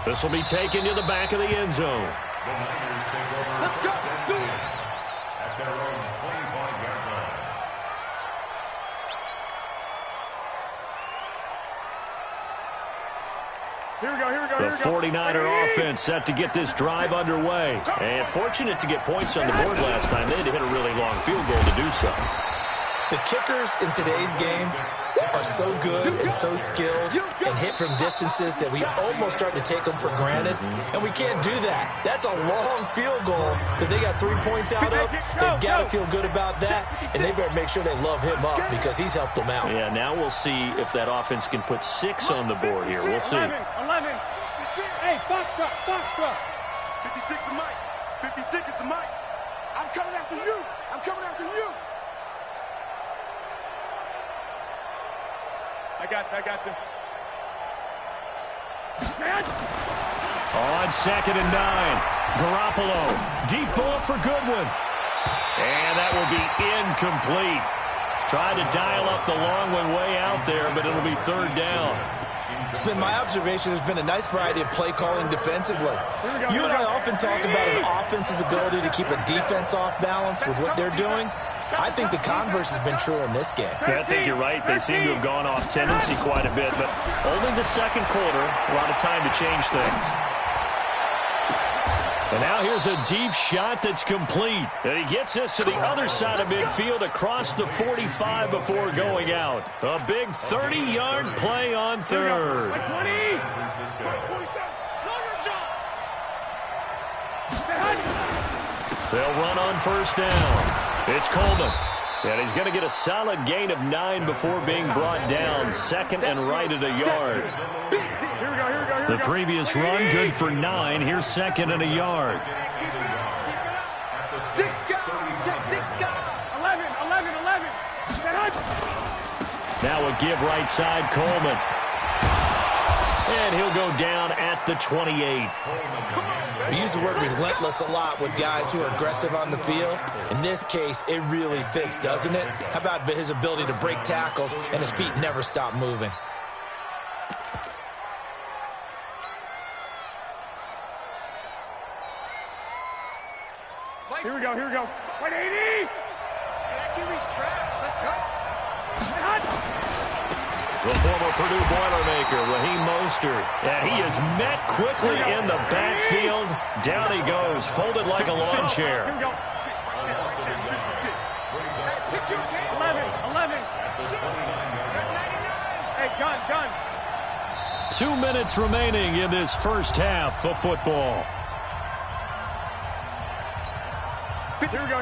This will be taken to the back of the end zone. The Niners take over. Let's go. Do it. At their own 25-yard line. Here we go, here we go, The 49er offense set to get this drive underway. And fortunate to get points on the board last time. They had to hit a really long field goal to do so. The kickers in today's game are so good and so skilled and hit from distances that we almost start to take them for granted, and we can't do that. That's a long field goal that they got 3 points out of. They've got to feel good about that, and they better make sure they love him up because he's helped them out. Yeah, now we'll see if that offense can put 6 on the board here. We'll see. 11. Hey, Foxtrot. 56 the mic. 56 is the mic. I'm coming after you. I got this. On 2nd and 9. Garoppolo. Deep ball for Goodwin. And that will be incomplete. Tried to dial up the long one way out there, but it'll be 3rd down. It's been my observation there's been a nice variety of play calling defensively. You and I often talk about an offense's ability to keep a defense off balance with what they're doing. I think the converse has been true in this game. Yeah, I think you're right. They seem to have gone off tendency quite a bit, but only the second quarter, a lot of time to change things. And now here's a deep shot that's complete. And he gets this to the other side of midfield across the 45 before going out. A big 30-yard play on 3rd. They'll run on 1st down. It's Coleman. And he's going to get a solid gain of 9 before being brought down. 2nd and right at a yard. The previous run, good for 9. Here's 2nd and a yard. 11. Now a give right side, Coleman. And he'll go down at the 28. We use the word relentless a lot with guys who are aggressive on the field. In this case, it really fits, doesn't it? How about his ability to break tackles and his feet never stop moving? Here we go. 180! That QB's trash. Let's go. The former Purdue Boilermaker, Raheem Mostert. And he is met quickly in the backfield. Down he goes, folded like a lawn chair. 11. Hey, gun. 2 minutes remaining in this first half of football. Here we go.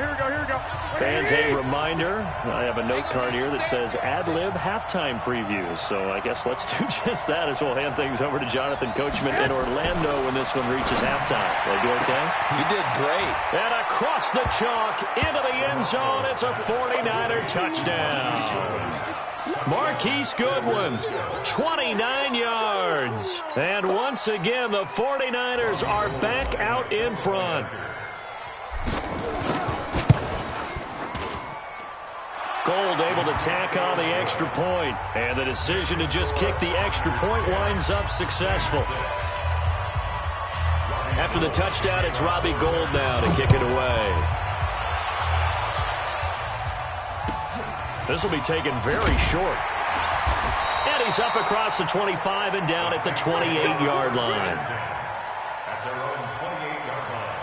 Fans, a reminder, I have a note card here that says ad-lib halftime previews. So I guess let's do just that as we'll hand things over to Jonathan Coachman in Orlando when this one reaches halftime. Did I do okay? You did great. And across the chalk, into the end zone, it's a 49er touchdown. Marquise Goodwin, 29 yards. And once again, the 49ers are back out in front. Gold able to tack on the extra point, and the decision to just kick the extra point winds up successful. After the touchdown, it's Robbie Gould now to kick it away. This will be taken very short. And he's up across the 25 and down at the 28-yard line. At their own 28-yard line.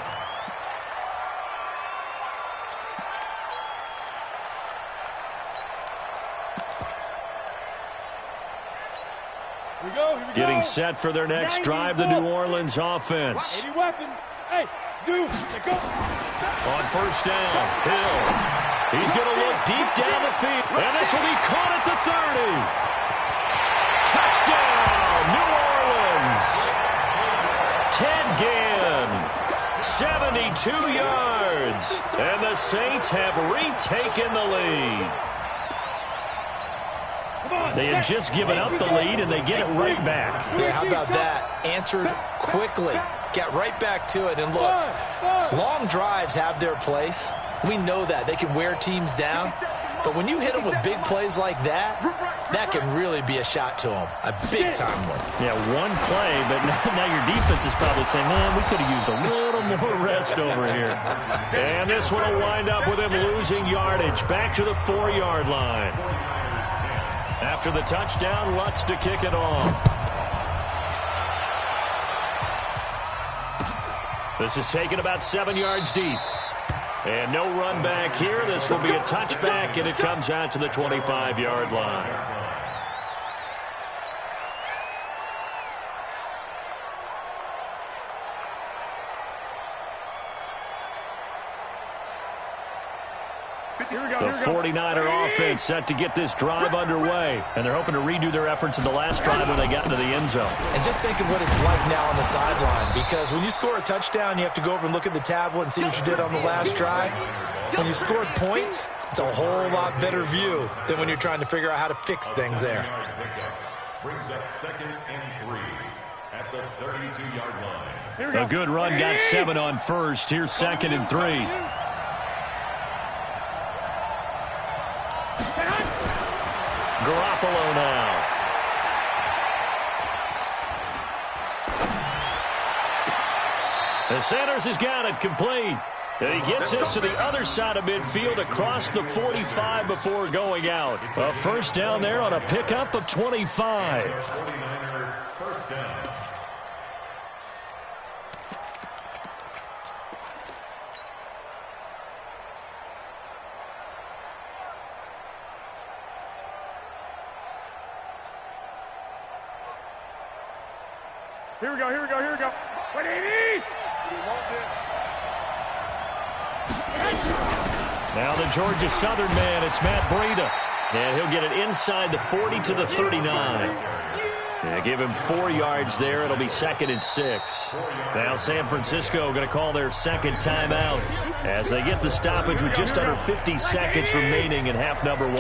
Here we go. Getting set for their next drive, the New Orleans offense. Any weapons? Hey, Zoo, go. On 1st down, Hill. He's going to look deep down the field, and this will be caught at the 30. Touchdown, New Orleans. 2 yards. And the Saints have retaken the lead. They had just given up the lead, and they get it right back. Yeah, how about that? Answered quickly. Get right back to it. And look, long drives have their place. We know that. They can wear teams down. But when you hit them with big plays like that, that can really be a shot to them. A big-time one. Yeah, one play, but now your defense is probably saying, man, we could have used a little more rest over here. And this one will wind up with him losing yardage. Back to the 4-yard line. After the touchdown, Lutz to kick it off. This is taken about 7 yards deep. And no run back here. This will be a touchback, and it comes out to the 25-yard line. The 49er offense set to get this drive underway, and they're hoping to redo their efforts in the last drive when they got into the end zone. And just think of what it's like now on the sideline, because when you score a touchdown, you have to go over and look at the tablet and see what you did on the last drive. When you scored points, it's a whole lot better view than when you're trying to figure out how to fix things there. Brings up 2nd and 3 at the 32-yard line. A good run got 7 on first. Here's 2nd and 3. Garoppolo now. The Sanders has got it complete. And he gets this to the other side of midfield across the 45 before going out. A first down there on a pickup of 25. 49er first down. Here we go, here we go, here we go. 180! We want this. Now the Georgia Southern man, it's Matt Breida. And he'll get it inside the 40 to the 39. They give him 4 yards there. It'll be 2nd and 6. Now San Francisco going to call their second timeout as they get the stoppage with just under 50 seconds remaining in half number 1.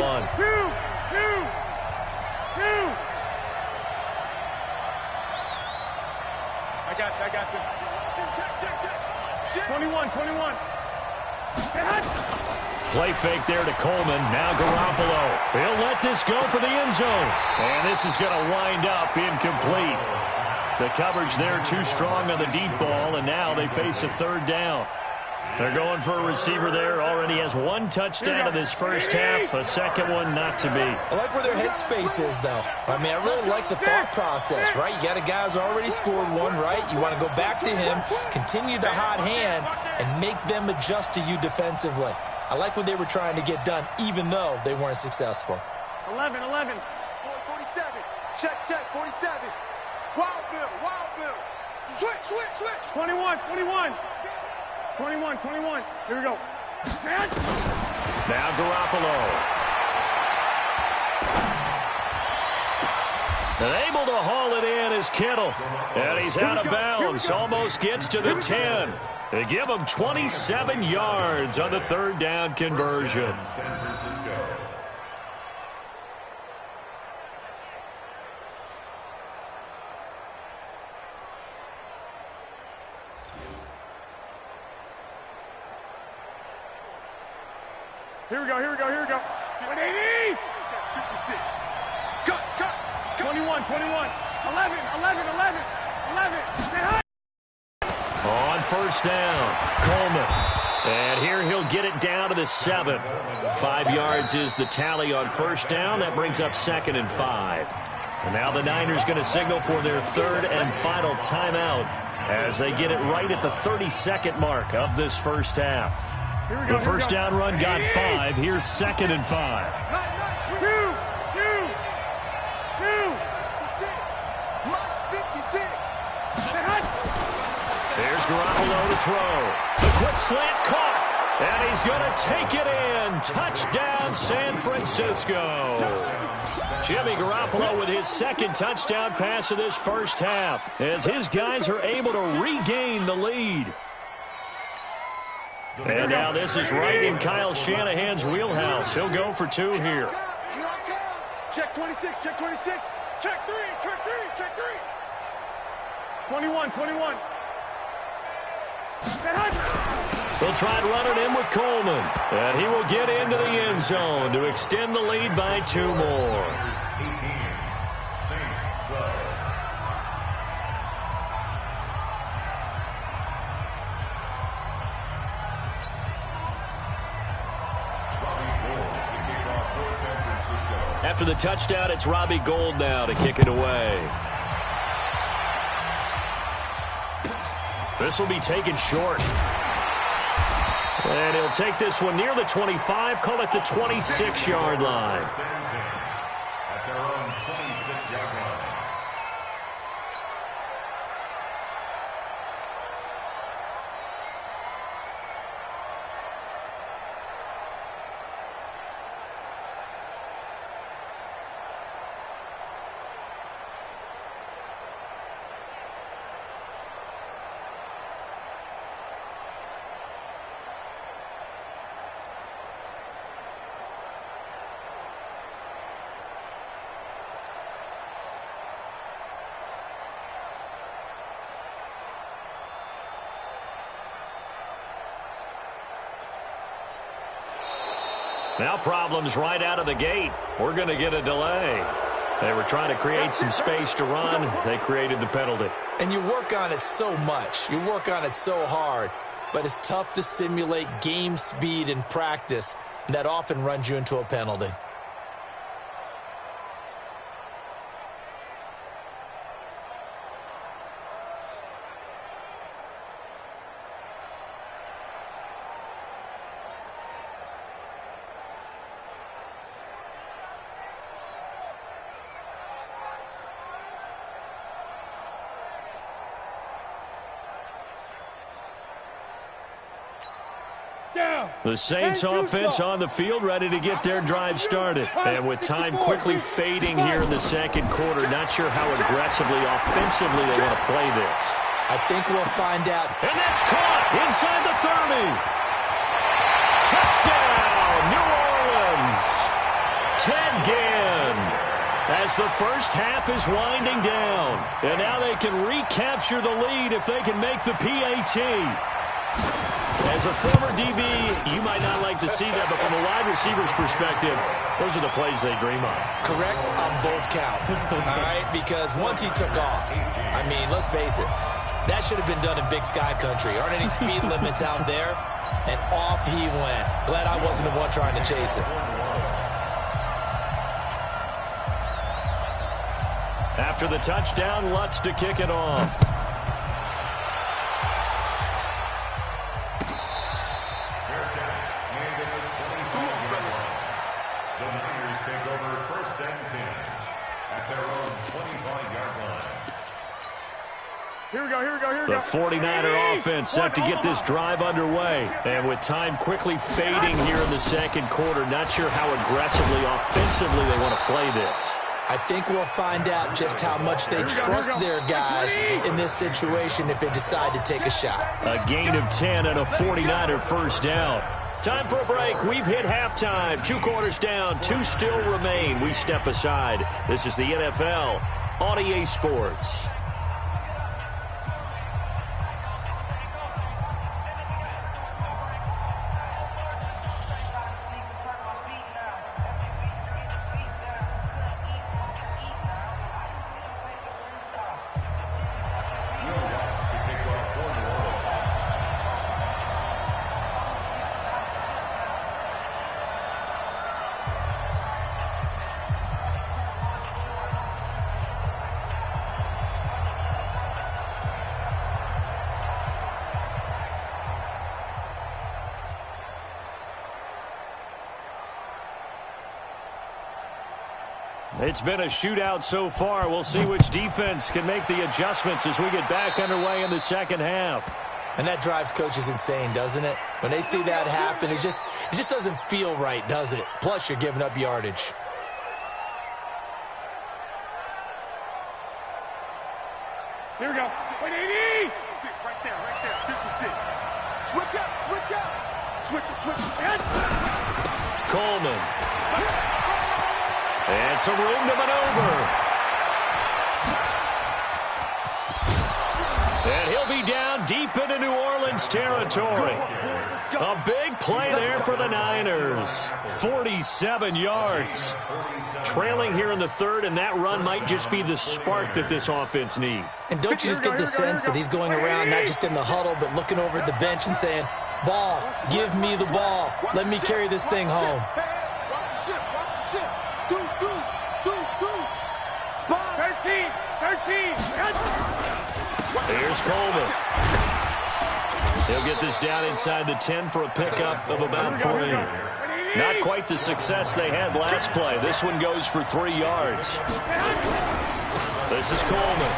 I got this. Check. 21. Play fake there to Coleman. Now Garoppolo. He'll let this go for the end zone. And this is going to wind up incomplete. The coverage there too strong on the deep ball, and now they face a 3rd down. They're going for a receiver there. Already has 1 touchdown in this first half. A second one not to be. I like where their headspace is, though. I mean, I really like the thought process, right? You got a guy who's already scored 1, right? You want to go back to him, continue the hot hand, and make them adjust to you defensively. I like what they were trying to get done, even though they weren't successful. 11. 47. Check. 47. Wild bill. Switch. 21. 21. Here we go. Now Garoppolo. And able to haul it in is Kittle. And he's out of bounds. Almost gets to the 10. They give him 27 yards on the 3rd down conversion. San Francisco. Here we go. 180! 56. Cut. 21. 11. On first down, Coleman. And here he'll get it down to the 7. 5 yards is the tally on first down. That brings up 2nd and 5. And now the Niners going to signal for their 3rd and final timeout as they get it right at the 32nd mark of this first half. The first down run got 5. Here's 2nd and 5. 2. Here's Garoppolo to throw. The quick slant caught. And he's going to take it in. Touchdown, San Francisco. Jimmy Garoppolo with his 2nd touchdown pass of this first half as his guys are able to regain the lead. And now this is right in Kyle Shanahan's wheelhouse. He'll go for 2 here. Check 26, check 26. Check 3, check 3, check 3. 21, 21. They'll try and run it in with Coleman. And he will get into the end zone to extend the lead by 2 more. 18, Saints 12. After the touchdown, it's Robbie Gould now to kick it away. This will be taken short. And he'll take this one near the 25, call it the 26-yard line. At their own 26-yard line. Now problems right out of the gate. We're going to get a delay. They were trying to create some space to run. They created the penalty. And you work on it so much. You work on it so hard. But it's tough to simulate game speed in practice. That often runs you into a penalty. The Saints offense on the field, ready to get their drive started. And with time quickly fading here in the second quarter, not sure how aggressively, offensively they want to play this. I think we'll find out. And that's caught inside the 30. Touchdown, New Orleans. Ted Ginn. As the first half is winding down. And now they can recapture the lead if they can make the PAT. As a former DB, you might not like to see that, but from a wide receiver's perspective, those are the plays they dream of. Correct on both counts, all right? Because once he took off, I mean, let's face it, that should have been done in Big Sky country. Aren't any speed limits out there? And off he went. Glad I wasn't the one trying to chase him. After the touchdown, Lutz to kick it off. The 49er offense set to get this drive underway. And with time quickly fading here in the second quarter, not sure how aggressively, offensively they want to play this. I think we'll find out just how much they trust their guys in this situation if they decide to take a shot. A gain of 10 and a 49er first down. Time for a break. We've hit halftime. 2 quarters down. 2 still remain. We step aside. This is the NFL on EA Sports. It's been a shootout so far. We'll see which defense can make the adjustments as we get back underway in the second half. And that drives coaches insane, doesn't it? When they see that happen, it just doesn't feel right, does it? Plus, you're giving up yardage. Here we go. 80! 6 right there, 56. Switch up, switch up. Switch it, switch it. Coleman. And some room to maneuver. And he'll be down deep into New Orleans territory. A big play there for the Niners. 47 yards. Trailing here in the third, and that run might just be the spark that this offense needs. And don't you just get the sense that he's going around, not just in the huddle, but looking over at the bench and saying, ball, give me the ball. Let me carry this thing home. Watch the ship, watch the ship. Deuce. Spot. 13. Here's Coleman. He'll get this down inside the 10 for a pickup of about 3. Not quite the success they had last play. This one goes for 3 yards. This is Coleman.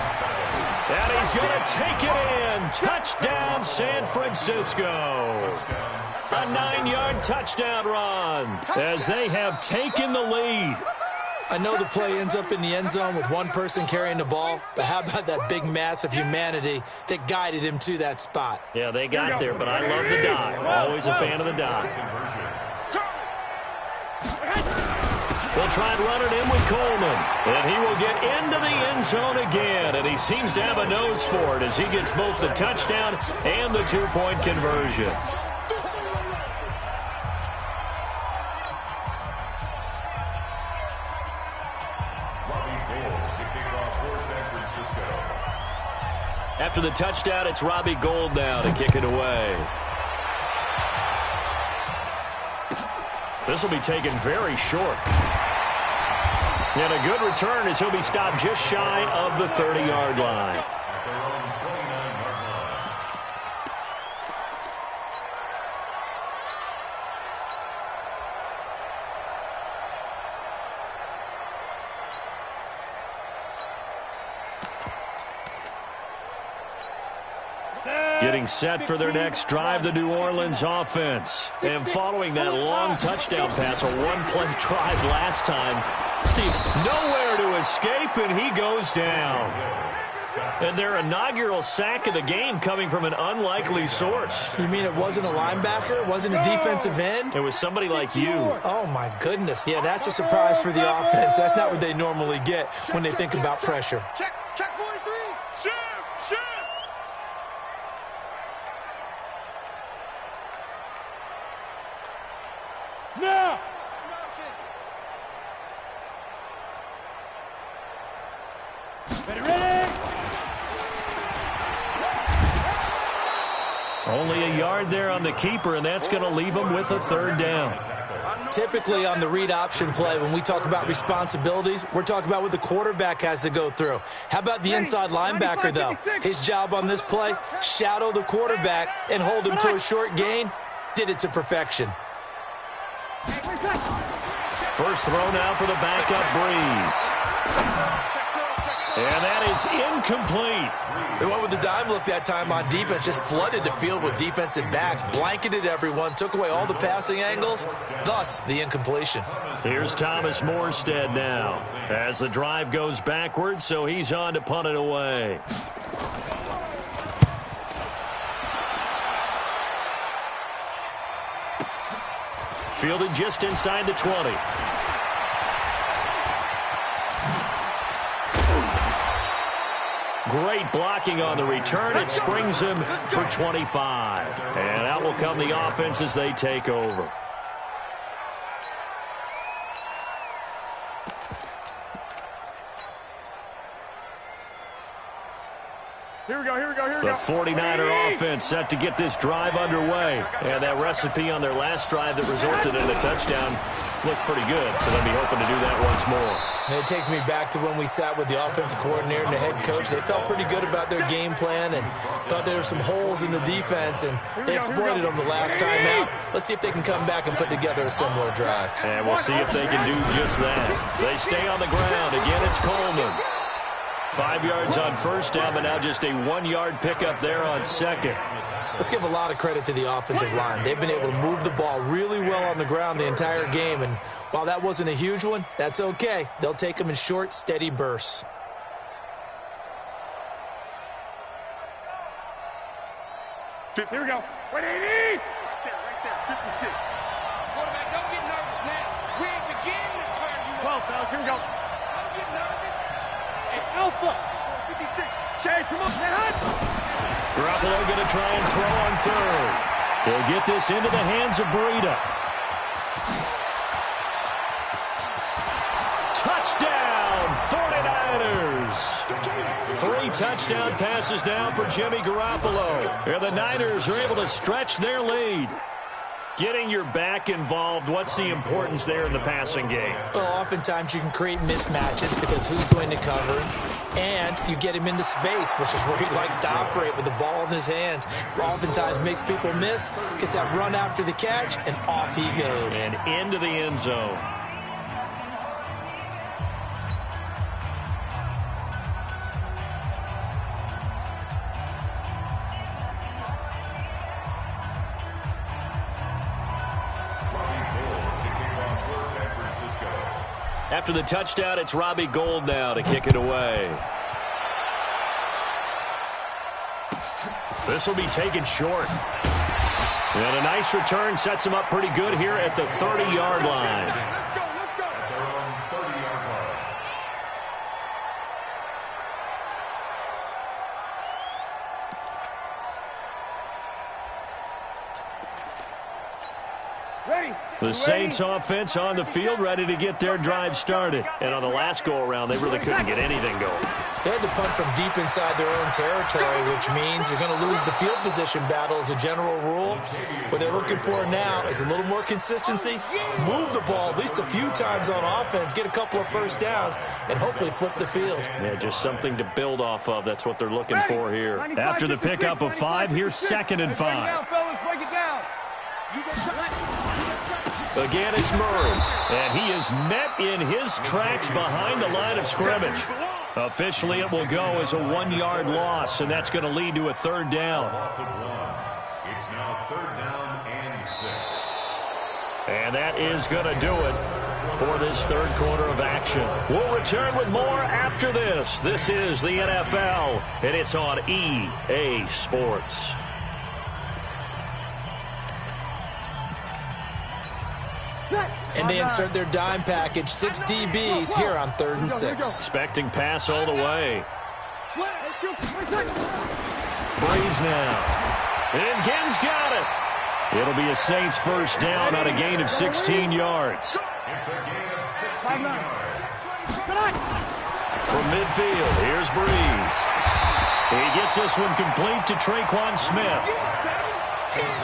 And he's going to take it in. Touchdown, San Francisco. A 9-yard touchdown run as they have taken the lead. I know the play ends up in the end zone with one person carrying the ball, but how about that big mass of humanity that guided him to that spot? Yeah, they got there, but I love the dive. Always a fan of the dive. They'll try and run it in with Coleman, and he will get into the end zone again, and he seems to have a nose for it as he gets both the touchdown and the 2-point conversion. After the touchdown, it's Robbie Gould now to kick it away. This will be taken very short. And a good return as he'll be stopped just shy of the 30-yard line. Getting set for their next drive, the New Orleans offense. And following that long touchdown pass, a one-play drive last time, see, nowhere to escape, and he goes down. And their inaugural sack of the game coming from an unlikely source. You mean it wasn't a linebacker? It wasn't a defensive end? It was somebody like you. Oh, my goodness. Yeah, that's a surprise for the offense. That's not what they normally get when they think about pressure. Check 43. Shift. Now. Ready. Only a yard there on the keeper, and that's going to leave him with a third down. Typically on the read option play, when we talk about responsibilities, we're talking about what the quarterback has to go through. How about the inside linebacker, though? His job on this play, shadow the quarterback and hold him to a short gain. Did it to perfection. First throw now for the backup Breeze. And that is incomplete. They went with the dime look that time on defense, just flooded the field with defensive backs, blanketed everyone, took away all the passing angles, thus the incompletion. Here's Thomas Morstead now as the drive goes backwards, so he's on to punt it away. Fielded just inside the 20. Great blocking on the return. It springs him for 25. And out will come the offense as they take over. Here we go. The 49er offense set to get this drive underway. And that recipe on their last drive that resulted in a touchdown looked pretty good, so they'll be hoping to do that once more. And it takes me back to when we sat with the offensive coordinator and the head coach. They felt pretty good about their game plan and thought there were some holes in the defense, and they exploited them the last time out. Let's see if they can come back and put together a similar drive. And we'll see if they can do just that. They stay on the ground. Again, it's Coleman. 5 yards on first down, but now just a 1-yard pickup there on second. Let's give a lot of credit to the offensive line. They've been able to move the ball really well on the ground the entire game, and while that wasn't a huge one, that's okay. They'll take them in short, steady bursts. Here we go. 180. Right there. 56. Quarterback, don't get nervous, man. We ain't beginning to turn you 12, fellas. Here we go. Don't get nervous. Hey, Alpha. 56. Chase, come on. Get hot. Garoppolo going to try and throw on third. They'll get this into the hands of Breida. Touchdown, 49ers. 3 touchdown passes now for Jimmy Garoppolo. And the Niners are able to stretch their lead. Getting your back involved, what's the importance there in the passing game? Well, oftentimes you can create mismatches because who's going to cover, and you get him into space, which is where he likes to operate with the ball in his hands. Oftentimes makes people miss, gets that run after the catch, and off he goes. And into the end zone. After the touchdown, it's Robbie Gould now to kick it away. This will be taken short. And a nice return sets him up pretty good here at the 30-yard line. The Saints offense on the field, ready to get their drive started. And on the last go-around, they really couldn't get anything going. They had to punt from deep inside their own territory, which means you're going to lose the field position battle as a general rule. What they're looking for now is a little more consistency, move the ball at least a few times on offense, get a couple of first downs, and hopefully flip the field. Yeah, just something to build off of. That's what they're looking for here. After the pickup of 5, here's 2nd and 5. Break it down. Again, it's Murray, and he is met in his tracks behind the line of scrimmage. Officially, it will go as a 1-yard loss, and that's going to lead to a 3rd down. It's now 3rd down and 6. And that is going to do it for this 3rd quarter of action. We'll return with more after this. This is the NFL, and it's on EA Sports. And they insert their dime package, 6 DBs here on 3rd and 6. Expecting pass all the way. Breeze now. And Gibbs got it. It'll be a Saints 1st down on a gain of 16 yards. It's a gain of 16 yards. From midfield, here's Breeze. He gets this one complete to Traquan Smith.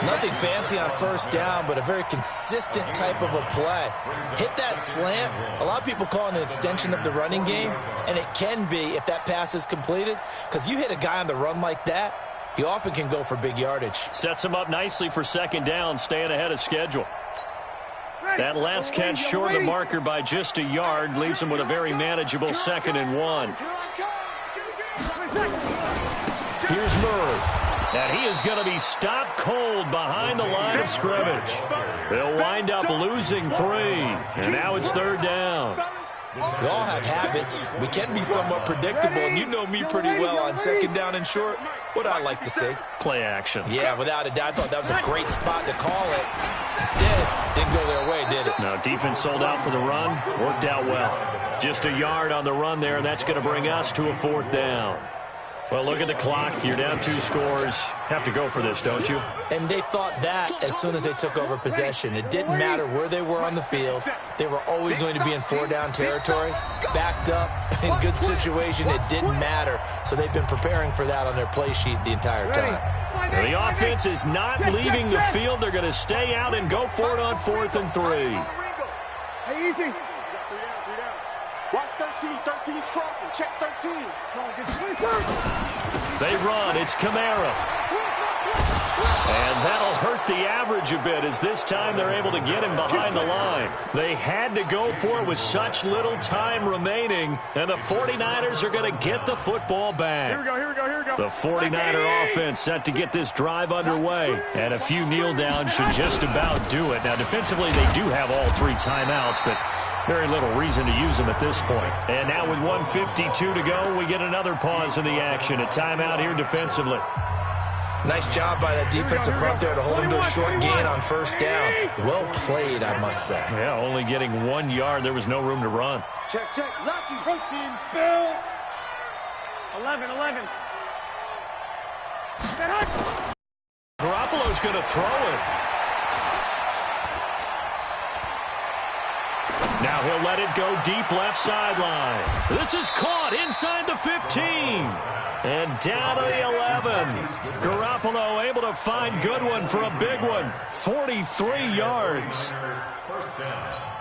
Nothing fancy on 1st down, but a very consistent type of a play. Hit that slant. A lot of people call it an extension of the running game, and it can be if that pass is completed, because you hit a guy on the run like that, he often can go for big yardage. Sets him up nicely for 2nd down, staying ahead of schedule. That last catch short of the marker by just a yard leaves him with a very manageable 2nd and 1. Here's Murray. And he is going to be stopped cold behind the line of scrimmage. They'll wind up losing 3. And now it's 3rd down. We all have habits. We can be somewhat predictable, and you know me pretty well on 2nd down and short. What I like to say? Play action. Yeah, without a doubt. I thought that was a great spot to call it. Instead, didn't go their way, did it? No, defense sold out for the run. Worked out well. Just a yard on the run there, and that's going to bring us to a 4th down. Well, look at the clock. You're down 2 scores. Have to go for this, don't you? And they thought that as soon as they took over possession. It didn't matter where they were on the field. They were always going to be in 4-down territory. Backed up, in good situation, it didn't matter. So they've been preparing for that on their play sheet the entire time. The offense is not leaving the field. They're going to stay out and go for it on 4th and 3. Hey, easy. Watch 13. 13's crossing. Check 13. They run. It's Kamara. And that'll hurt the average a bit as this time they're able to get him behind the line. They had to go for it with such little time remaining, and the 49ers are going to get the football back. Here we go, here we go, here we go. The 49er offense set to get this drive underway, and a few kneel downs should just about do it. Now, defensively, they do have all 3 timeouts, but very little reason to use them at this point. And now with 1:52 to go, we get another pause in the action. A timeout here defensively. Nice job by that defensive front there to hold him to a short gain on first down. Well played, I must say. Yeah, only getting 1 yard. There was no room to run. Check, check. Lucky. Protein spill. 11. Garoppolo's going to throw it. Now he'll let it go deep left sideline. This is caught inside the 15. And down to the 11. Garoppolo able to find Goodwin for a big one. 43 yards. First down.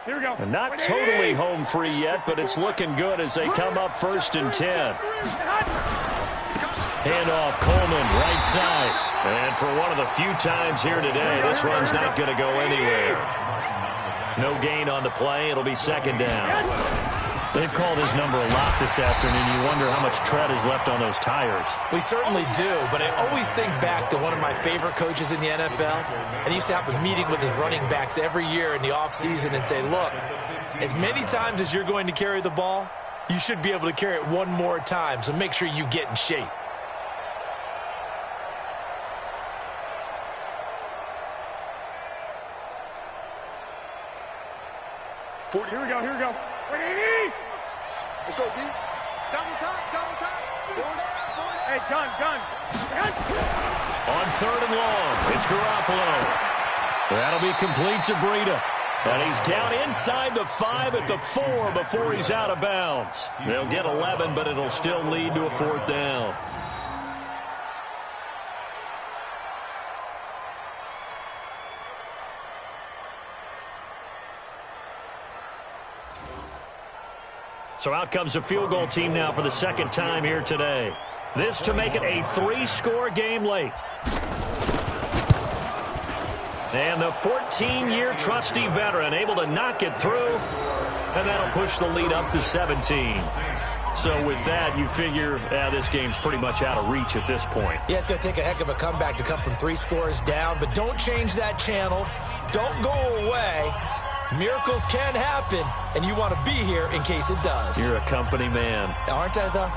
Here we go. And not totally home free yet, but it's looking good as they come up 1st and 10. Handoff, Coleman, right side. And for one of the few times here today, this run's not going to go anywhere. No gain on the play. It'll be 2nd down. They've called his number a lot this afternoon. You wonder how much tread is left on those tires. We certainly do, but I always think back to one of my favorite coaches in the NFL. And he used to have a meeting with his running backs every year in the offseason and say, look, as many times as you're going to carry the ball, you should be able to carry it one more time, so make sure you get in shape. Here we go. Let's go, D. Double time. Hey, gun. On 3rd and long, it's Garoppolo. That'll be complete to Breida. And he's down inside the 5 at the 4 before he's out of bounds. They'll get 11, but it'll still lead to a 4th down. So out comes a field goal team now for the 2nd time here today. This to make it a 3-score game late. And the 14-year trusty veteran able to knock it through. And that'll push the lead up to 17. So with that, you figure this game's pretty much out of reach at this point. Yeah, it's going to take a heck of a comeback to come from 3 scores down. But don't change that channel. Don't go away. Miracles can happen, and you want to be here in case it does. You're a company man. Aren't I, though?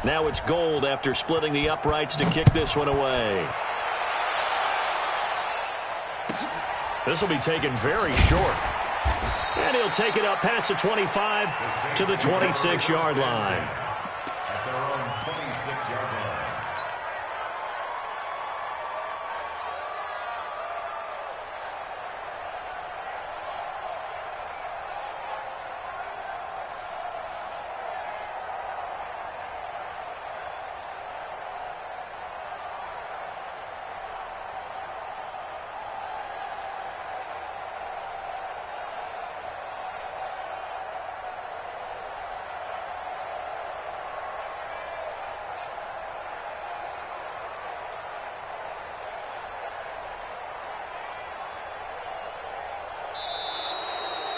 Now it's Gold after splitting the uprights to kick this one away. This will be taken very short. And he'll take it up past the 25 to the 26-yard line. At their own 26-yard line.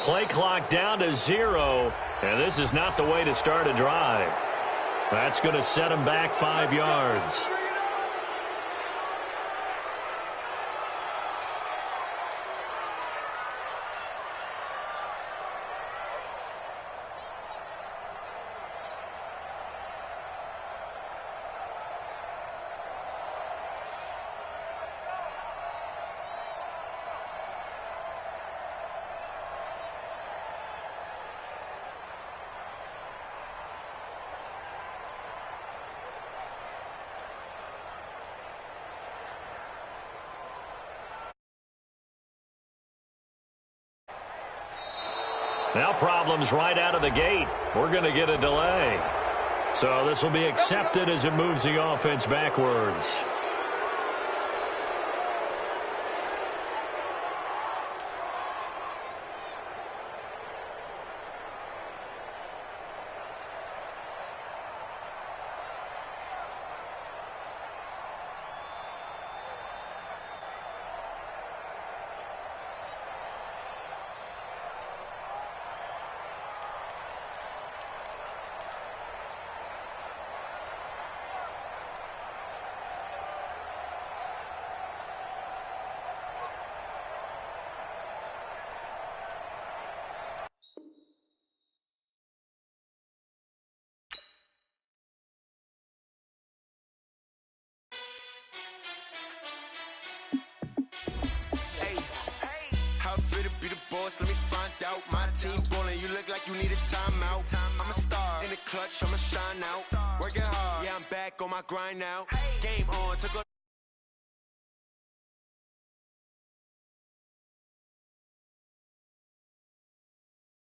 Play clock down to 0, and this is not the way to start a drive. That's going to set him back 5 yards. Now problems right out of the gate. We're going to get a delay. So this will be accepted as it moves the offense backwards. sports, let me find out. My team ballin', you look like you need a timeout. I'm a star in the clutch, I'ma shine out. Working hard, yeah, I'm back on my grind now. Game on, took a